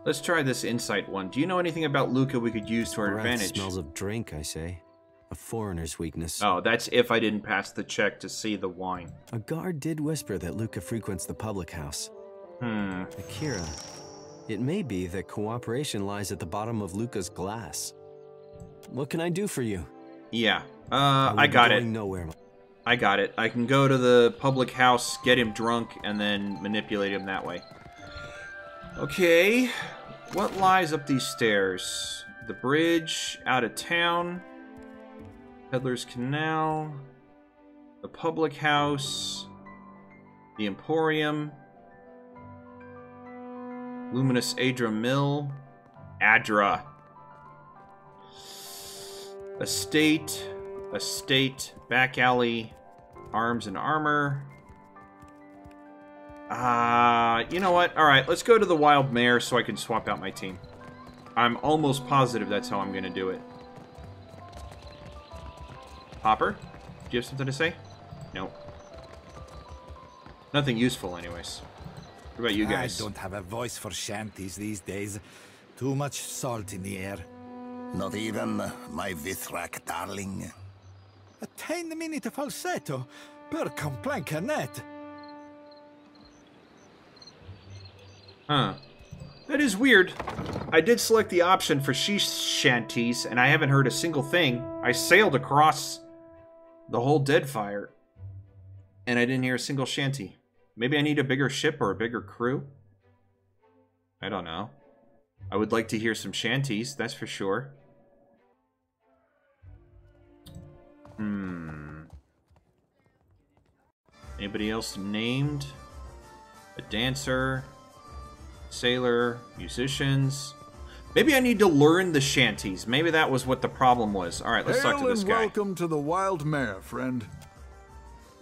Let's try this insight one. Do you know anything about Luca we could use to our advantage? Smells of drink, I say. A foreigner's weakness. Oh, that's if I didn't pass the check to see the wine. A guard did whisper that Luca frequents the public house. Akira, it may be that cooperation lies at the bottom of Luca's glass. What can I do for you? Yeah, I got it. Nowhere. I got it. I can go to the public house, get him drunk, and then manipulate him that way. Okay, what lies up these stairs? The bridge, out of town, Peddler's Canal, the public house, the Emporium, Luminous Adra Mill, Adra, Estate, Back Alley, Arms and Armor. You know what? Alright, let's go to the Wild Mare so I can swap out my team. I'm almost positive that's how I'm going to do it. Hopper? Do you have something to say? No. Nothing useful, anyways. What about you guys? I don't have a voice for shanties these days. Too much salt in the air. Not even my Vithrak darling. A tiny minute falsetto per complancanet. Huh. That is weird. I did select the option for she shanties, and I haven't heard a single thing. I sailed across the whole Deadfire, and I didn't hear a single shanty. Maybe I need a bigger ship or a bigger crew? I don't know. I would like to hear some shanties, that's for sure. Anybody else named? A dancer, sailor, musicians. Maybe I need to learn the shanties. Maybe that was what the problem was. Alright, let's talk to this guy. Welcome to the Wild Mare, friend.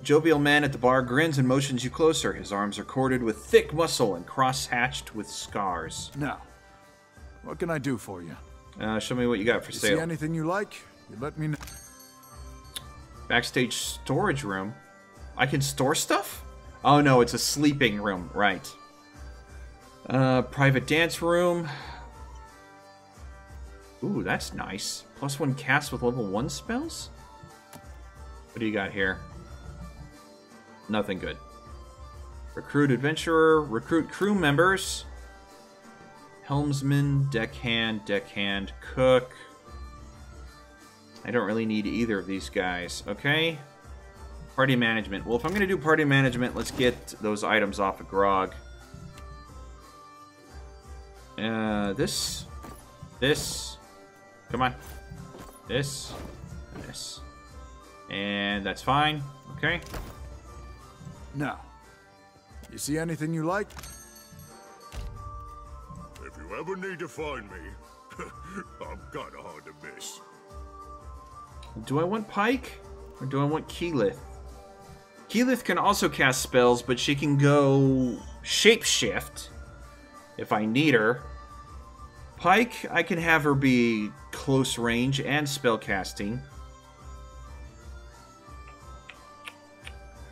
Jovial man at the bar grins and motions you closer. His arms are corded with thick muscle and cross-hatched with scars. Now, what can I do for you? Show me what you got for sale. See anything you like? You let me know. Backstage storage room. I can store stuff? Oh no, it's a sleeping room. Right. Private dance room. Ooh, that's nice. +1 cast with level 1 spells? What do you got here? Nothing good. Recruit adventurer. Recruit crew members. Helmsman, deckhand, cook. I don't really need either of these guys. Okay. Party management. Well, if I'm going to do party management, let's get those items off of Grog. This. Come on. This. And this. And that's fine. Okay. Now, you see anything you like? If you ever need to find me, I'm kinda hard to miss. Do I want Pike? Or do I want Keyleth? Keyleth can also cast spells, but she can go shapeshift if I need her. Pike, I can have her be close range and spell casting.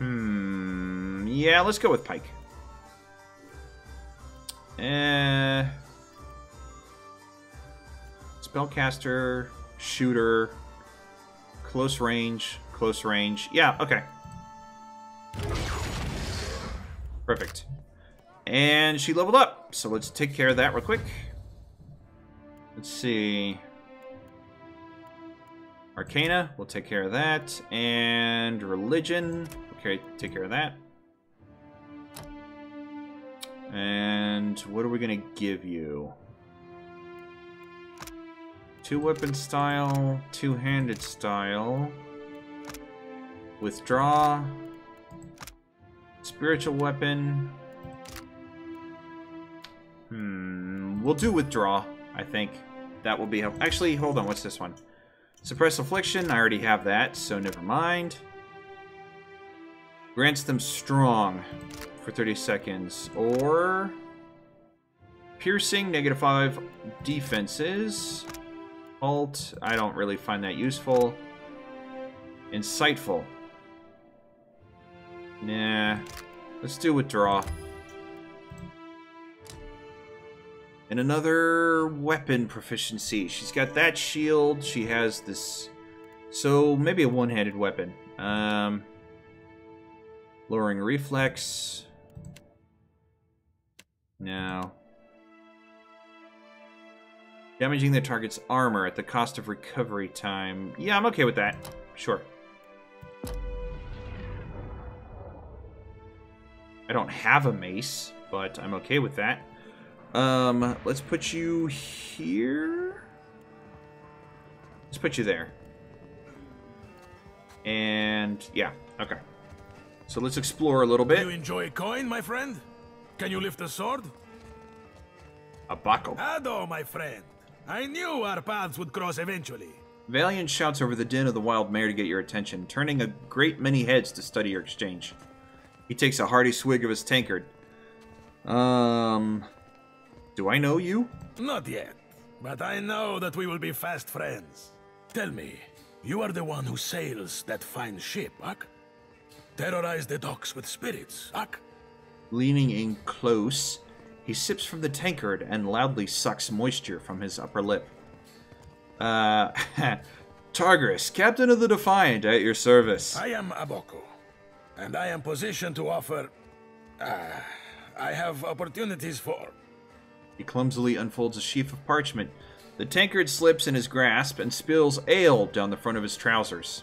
Yeah, let's go with Pike. Spellcaster, shooter, close range. Yeah, okay. Perfect. And she leveled up, so let's take care of that real quick. Let's see. Arcana, we'll take care of that. And religion, okay, take care of that. And what are we gonna give you? 2-weapon style, 2-handed style. Withdraw. Spiritual weapon. We'll do withdraw, I think. That will be helpful. Actually, hold on, what's this one? Suppress affliction, I already have that, so never mind. Grants them strong for 30 seconds. Or piercing, -5 defenses. Halt, I don't really find that useful. Insightful. Nah, let's do withdraw. And another weapon proficiency. She's got that shield. She has this... So, maybe a one-handed weapon. Lowering reflex. No. Damaging the target's armor at the cost of recovery time. Yeah, I'm okay with that. Sure. I don't have a mace, but I'm okay with that. Let's put you here. Let's put you there. And, yeah, okay. So let's explore a little bit. Do you enjoy a coin, my friend? Can you lift a sword? A buckle. Ado, my friend. I knew our paths would cross eventually. Valiant shouts over the din of the wild mare to get your attention, turning a great many heads to study your exchange. He takes a hearty swig of his tankard. Do I know you? Not yet, but I know that we will be fast friends. Tell me, you are the one who sails that fine ship, Ak? Terrorize the docks with spirits, Ak? Leaning in close, he sips from the tankard and loudly sucks moisture from his upper lip. Targris, captain of the Defiant, at your service. I am Aboko, and I am positioned to offer... I have opportunities for... He clumsily unfolds a sheaf of parchment. The tankard slips in his grasp and spills ale down the front of his trousers.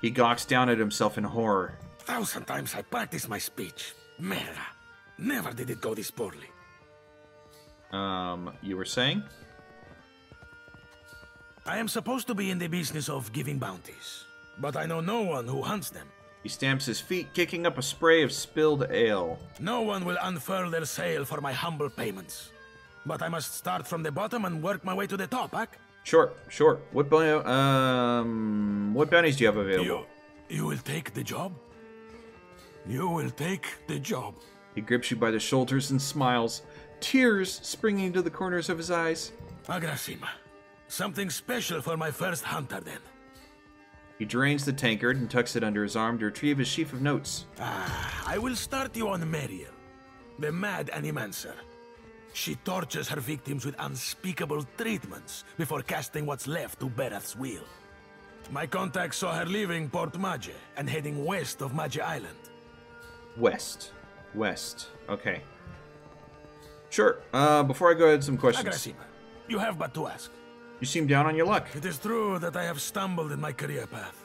He gawks down at himself in horror. 1,000 times I practiced my speech. Mera. Never did it go this poorly. You were saying? I am supposed to be in the business of giving bounties, but I know no one who hunts them. He stamps his feet, kicking up a spray of spilled ale. No one will unfurl their sail for my humble payments. But I must start from the bottom and work my way to the top, Ak? Sure. What bounties do you have available? You will take the job? You will take the job. He grips you by the shoulders and smiles, tears springing to the corners of his eyes. Agrasima. Something special for my first hunter, then. He drains the tankard and tucks it under his arm to retrieve his sheaf of notes. I will start you on Meriel, the mad animancer. She tortures her victims with unspeakable treatments before casting what's left to Berath's will. My contact saw her leaving Port Maje and heading west of Maje Island. West. Okay. Sure. Before I go ahead, some questions. Agrasima, you have but to ask. You seem down on your luck. It is true that I have stumbled in my career path.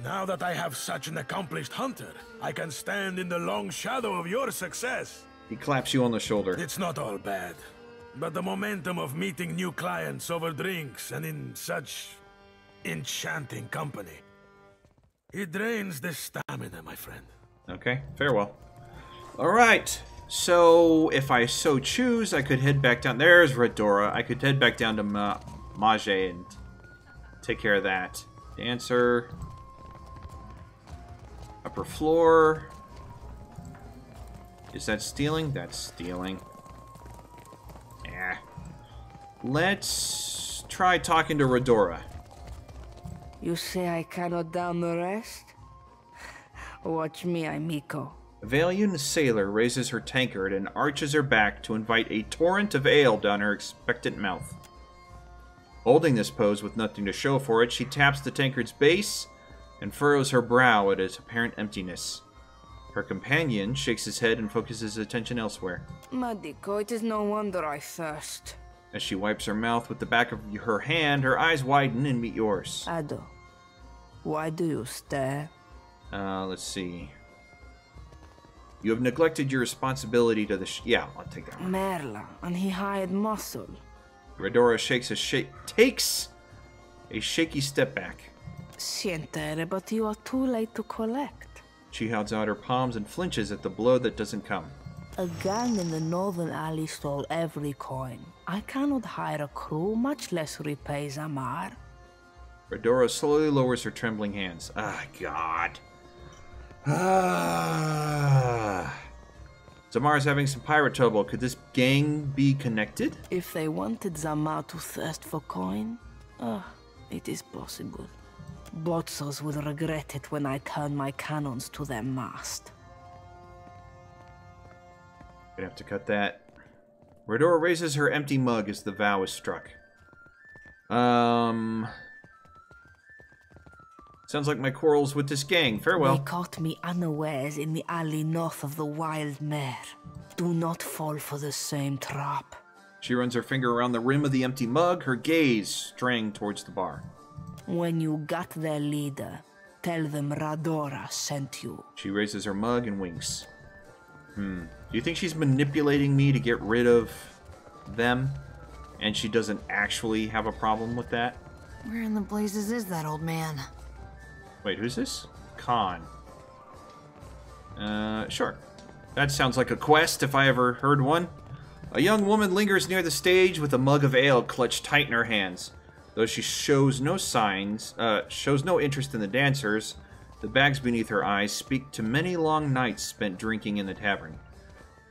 Now that I have such an accomplished hunter, I can stand in the long shadow of your success. He claps you on the shoulder. It's not all bad, but the momentum of meeting new clients over drinks and in such enchanting company, it drains the stamina, my friend. Okay, farewell. Alright, so if I so choose, I could head back down. There's Redora. I could head back down to Maje and take care of that. Dancer. Upper floor. Is that stealing? That's stealing. Yeah. Let's try talking to Redora. You say I cannot down the rest? Watch me, amico. A Valian sailor raises her tankard and arches her back to invite a torrent of ale down her expectant mouth. Holding this pose with nothing to show for it, she taps the tankard's base and furrows her brow at its apparent emptiness. Her companion shakes his head and focuses his attention elsewhere. Madiko, it is no wonder I thirst. As she wipes her mouth with the back of her hand, her eyes widen and meet yours. Ado, why do you stare? Let's see. You have neglected your responsibility to the yeah, I'll take that one. Merla, and he hired muscle. Redora takes a shaky step back. Sientere, but you are too late to collect. She holds out her palms and flinches at the blow that doesn't come. A gang in the northern alley stole every coin. I cannot hire a crew, much less repay Zamar. Redora slowly lowers her trembling hands. Ah, God. Ah. Zamar's having some pirate trouble. Could this gang be connected? If they wanted Zamar to thirst for coin, it is possible. Botsos will regret it when I turn my cannons to their mast. Gonna have to cut that. Redora raises her empty mug as the vow is struck. Sounds like my quarrels with this gang. Farewell. They caught me unawares in the alley north of the Wild Mare. Do not fall for the same trap. She runs her finger around the rim of the empty mug, her gaze straying towards the bar. When you got their leader, tell them Radora sent you. She raises her mug and winks. Do you think she's manipulating me to get rid of them? And she doesn't actually have a problem with that? Where in the blazes is that old man? Wait, who's this? Khan. Sure. That sounds like a quest if I ever heard one. A young woman lingers near the stage with a mug of ale clutched tight in her hands. Though she shows no interest in the dancers, the bags beneath her eyes speak to many long nights spent drinking in the tavern.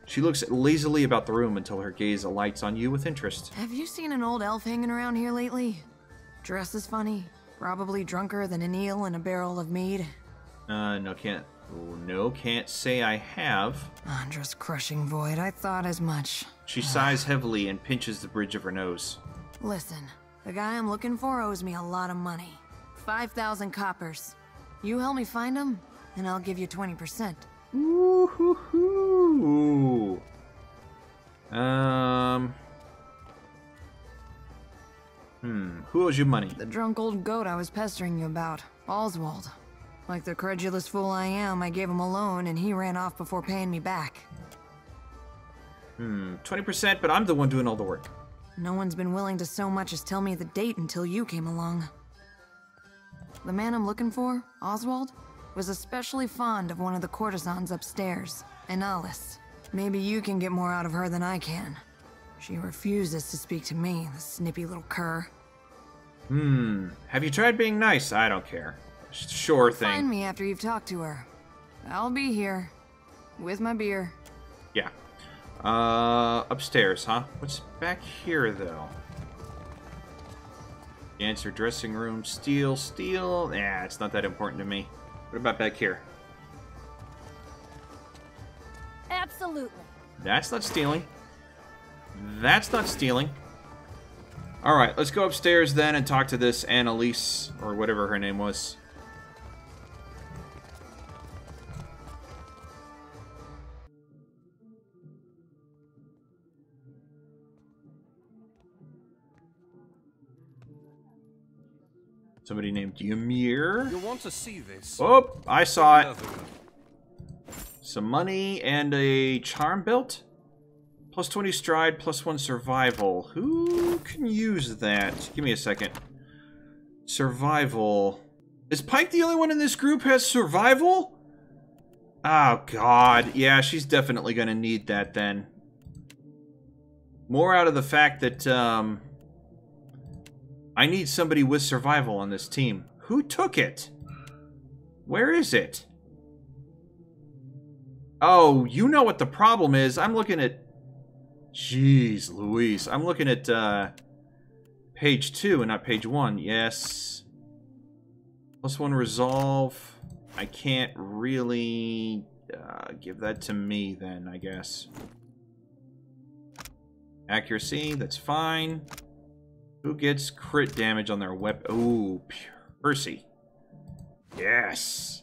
She looks lazily about the room until her gaze alights on you with interest. Have you seen an old elf hanging around here lately? Dresses funny, probably drunker than an eel in a barrel of mead. No, can't say I have. Andra's crushing void, I thought as much. She sighs heavily and pinches the bridge of her nose. Listen, the guy I'm looking for owes me a lot of money. 5,000 coppers. You help me find him, and I'll give you 20%. Ooh-hoo-hoo. Who owes you money? The drunk old goat I was pestering you about, Oswald. Like the credulous fool I am, I gave him a loan and he ran off before paying me back. 20%, but I'm the one doing all the work. No one's been willing to so much as tell me the date until you came along. The man I'm looking for, Oswald, was especially fond of one of the courtesans upstairs, Analis. Maybe you can get more out of her than I can. She refuses to speak to me, the snippy little cur. Have you tried being nice? I don't care. Sure thing. Find me after you've talked to her. I'll be here. With my beer. Yeah. Upstairs, huh? What's back here, though? Dancer, dressing room, steel. Nah, it's not that important to me. What about back here? Absolutely. That's not stealing. That's not stealing. Alright, let's go upstairs then and talk to this Annalise, or whatever her name was. Somebody named Ymir. You want to see this? Oh, I saw it. Some money and a charm belt. Plus 20 stride, plus 1 survival. Who can use that? Give me a second. Survival. Is Pike the only one in this group who has survival? Oh, God. Yeah, she's definitely going to need that then. More out of the fact that, I need somebody with survival on this team. Who took it? Where is it? Oh, you know what the problem is. I'm looking at... Jeez Louise. I'm looking at page 2 and not page 1. Yes. +1 resolve. I can't really give that to me then, I guess. Accuracy, that's fine. Who gets crit damage on their weapon? Ooh, Percy. Yes.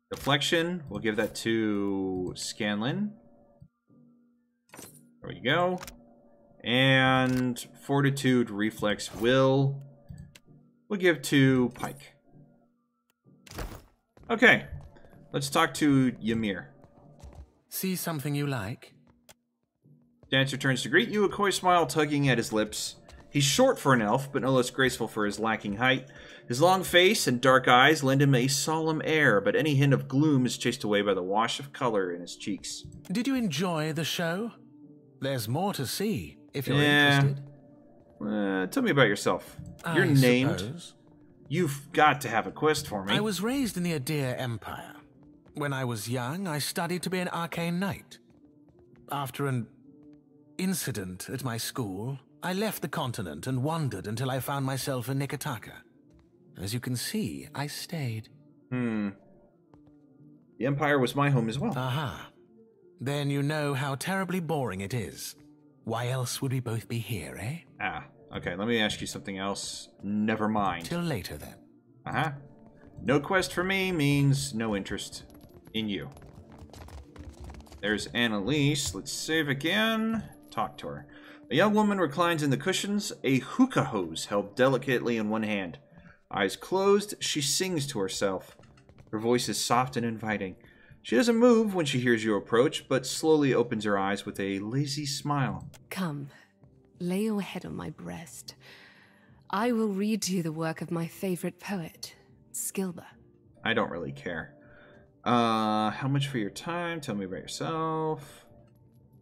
Deflection, we'll give that to Scanlan. There we go. And Fortitude, Reflex, Will, we'll give to Pike. Okay, let's talk to Ymir. See something you like? Dancer turns to greet you, a coy smile tugging at his lips. He's short for an elf, but no less graceful for his lacking height. His long face and dark eyes lend him a solemn air, but any hint of gloom is chased away by the wash of color in his cheeks. Did you enjoy the show? There's more to see, if you're interested. Tell me about yourself. You're named. Suppose. You've got to have a quest for me. I was raised in the Adir Empire. When I was young, I studied to be an arcane knight. After an incident at my school, I left the continent and wandered until I found myself in Neketaka. As you can see, I stayed. The Empire was my home as well. Aha. Then you know how terribly boring it is. Why else would we both be here, eh? Ah, okay, let me ask you something else. Never mind. Till later, then. Uh-huh. No quest for me means no interest in you. There's Annalise. Let's save again. Talk to her. A young woman reclines in the cushions, a hookah hose held delicately in one hand. Eyes closed, she sings to herself. Her voice is soft and inviting. She doesn't move when she hears you approach, but slowly opens her eyes with a lazy smile. Come, lay your head on my breast. I will read to you the work of my favorite poet, Skilba. I don't really care. How much for your time? Tell me about yourself.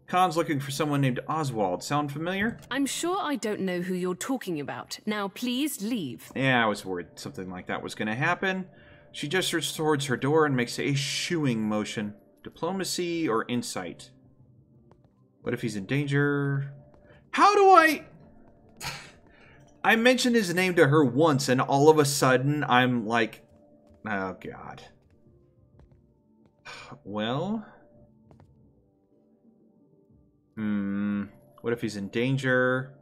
Khan's looking for someone named Oswald. Sound familiar? I'm sure I don't know who you're talking about. Now, please leave. Yeah, I was worried something like that was going to happen. She gestures towards her door and makes a shooing motion. Diplomacy or insight? What if he's in danger? How do I... I mentioned his name to her once, and all of a sudden, I'm like... Oh, God. Well... What if he's in danger?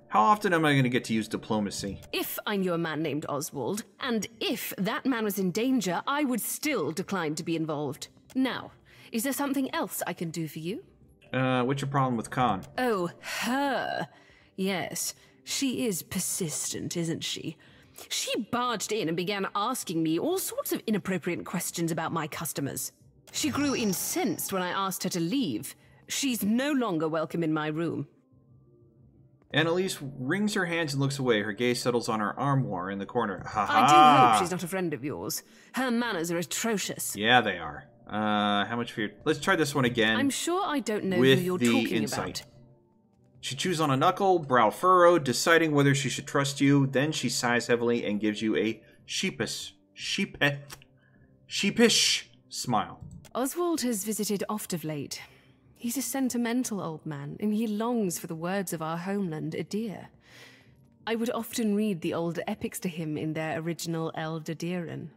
How often am I going to get to use diplomacy? If I knew a man named Oswald, and if that man was in danger, I would still decline to be involved. Now, is there something else I can do for you? What's your problem with Khan? Oh, her. Yes, she is persistent, isn't she? She barged in and began asking me all sorts of inappropriate questions about my customers. She grew incensed when I asked her to leave. She's no longer welcome in my room. Annalise wrings her hands and looks away. Her gaze settles on her armoire in the corner. Ha ha! I do hope she's not a friend of yours. Her manners are atrocious. Yeah, they are. How much for your... Let's try this one again. I'm sure I don't know who you're talking about. She chews on a knuckle, brow furrowed, deciding whether she should trust you. Then she sighs heavily and gives you a sheepish smile. Oswald has visited oft of late. He's a sentimental old man, and he longs for the words of our homeland, Adir. I would often read the old epics to him in their original Eldadiran.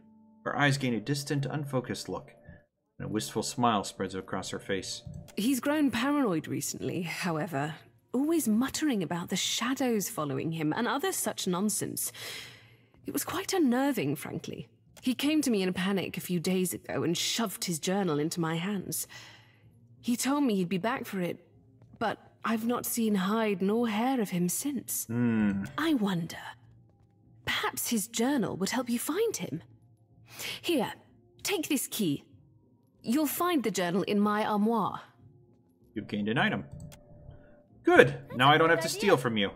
Her eyes gain a distant, unfocused look, and a wistful smile spreads across her face. He's grown paranoid recently, however, always muttering about the shadows following him and other such nonsense. It was quite unnerving, frankly. He came to me in a panic a few days ago and shoved his journal into my hands. He told me he'd be back for it, but I've not seen hide nor hair of him since. I wonder, perhaps his journal would help you find him. Here, take this key. You'll find the journal in my armoire. You've gained an item. Good. Now I don't have to steal from you.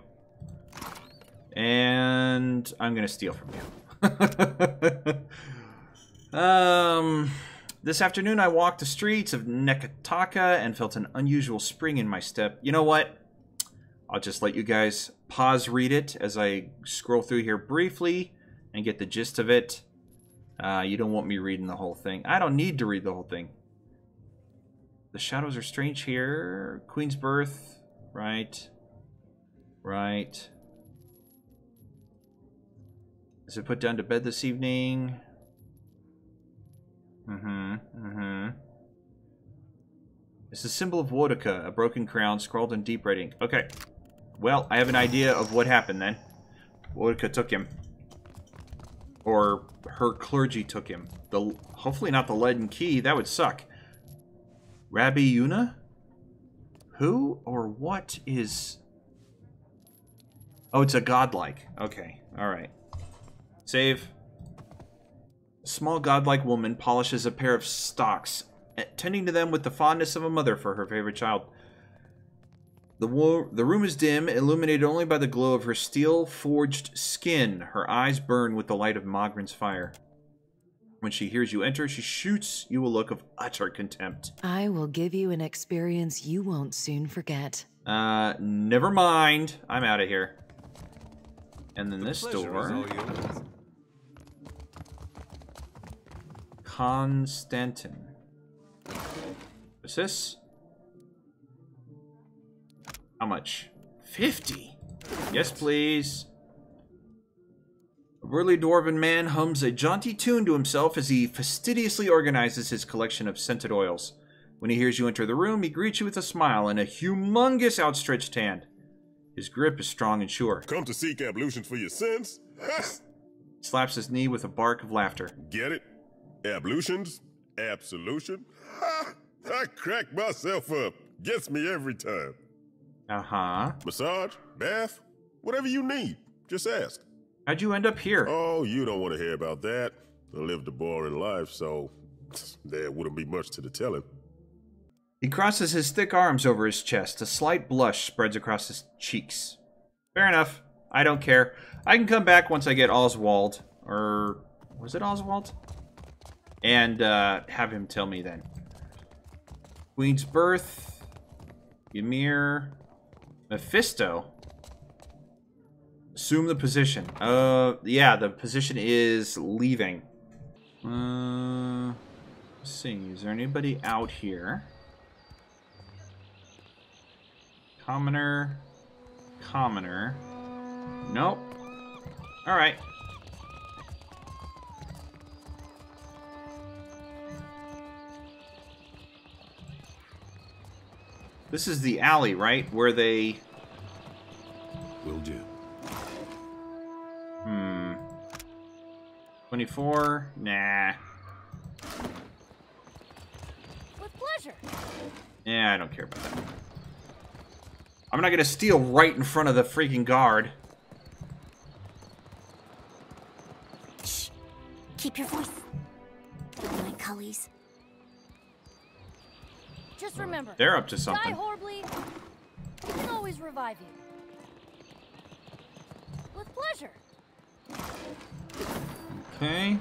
And I'm going to steal from you. This afternoon I walked the streets of Neketaka and felt an unusual spring in my step. You know what? I'll just let you guys pause read it as I scroll through here briefly and get the gist of it. You don't want me reading the whole thing. I don't need to read the whole thing. The shadows are strange here. Queen's birth. Right. Right. Is it put down to bed this evening? It's the symbol of Wodaka, a broken crown scrawled in deep red ink. Okay. Well, I have an idea of what happened then. Wodaka took him. Or her clergy took him. Hopefully not the leaden key. That would suck. Rabbi Yuna? Who or what is... Oh, it's a godlike. Okay. Alright. Save. A small godlike woman polishes a pair of stocks, tending to them with the fondness of a mother for her favorite child. The room is dim, illuminated only by the glow of her steel-forged skin. Her eyes burn with the light of Mogren's fire. When she hears you enter, she shoots you a look of utter contempt. I will give you an experience you won't soon forget. Never mind. I'm out of here. And then this door. Constantin. What's this? How much? 50? Yes, please. A burly dwarven man hums a jaunty tune to himself as he fastidiously organizes his collection of scented oils. When he hears you enter the room, he greets you with a smile and a humongous outstretched hand. His grip is strong and sure. Come to seek ablutions for your sins? Slaps his knee with a bark of laughter. Get it? Ablutions? Absolution? Ha! I crack myself up. Gets me every time. Uh-huh. Massage? Bath? Whatever you need. Just ask. How'd you end up here? Oh, you don't want to hear about that. I lived a boring life, so there wouldn't be much to the telling. He crosses his thick arms over his chest. A slight blush spreads across his cheeks. Fair enough. I don't care. I can come back once I get Oswald. Or... was it Oswald? And have him tell me then. Queen's birth. Ymir. Mephisto. Assume the position. Yeah, the position is leaving. Let's see. Is there anybody out here? Commoner. Commoner. Nope. Alright. This is the alley, right? Where they... Will do. 24? Nah. With pleasure. Yeah, I don't care about that. I'm not gonna steal right in front of the freaking guard. Shh. Keep your voice. My cullies. Just remember. They're up to something. Die horribly. We can always revive you. With pleasure. Okay.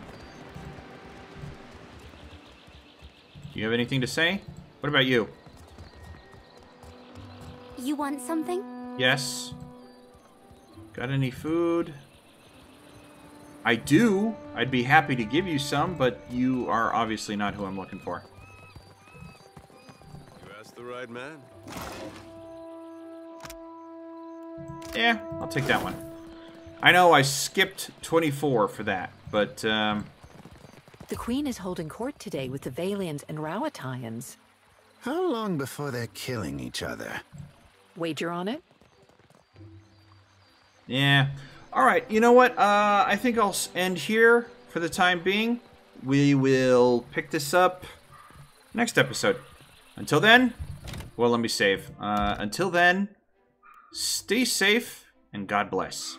You have anything to say? What about you? You want something? Yes. Got any food? I do. I'd be happy to give you some, but you are obviously not who I'm looking for. You asked the right man. Yeah, I'll take that one. I know I skipped 24 for that, but, The Queen is holding court today with the Valiant and Rowattians. How long before they're killing each other? Wager on it? yeah. Alright, you know what? I think I'll end here for the time being. We will pick this up next episode. Until then, well, let me save. Until then, stay safe and God bless.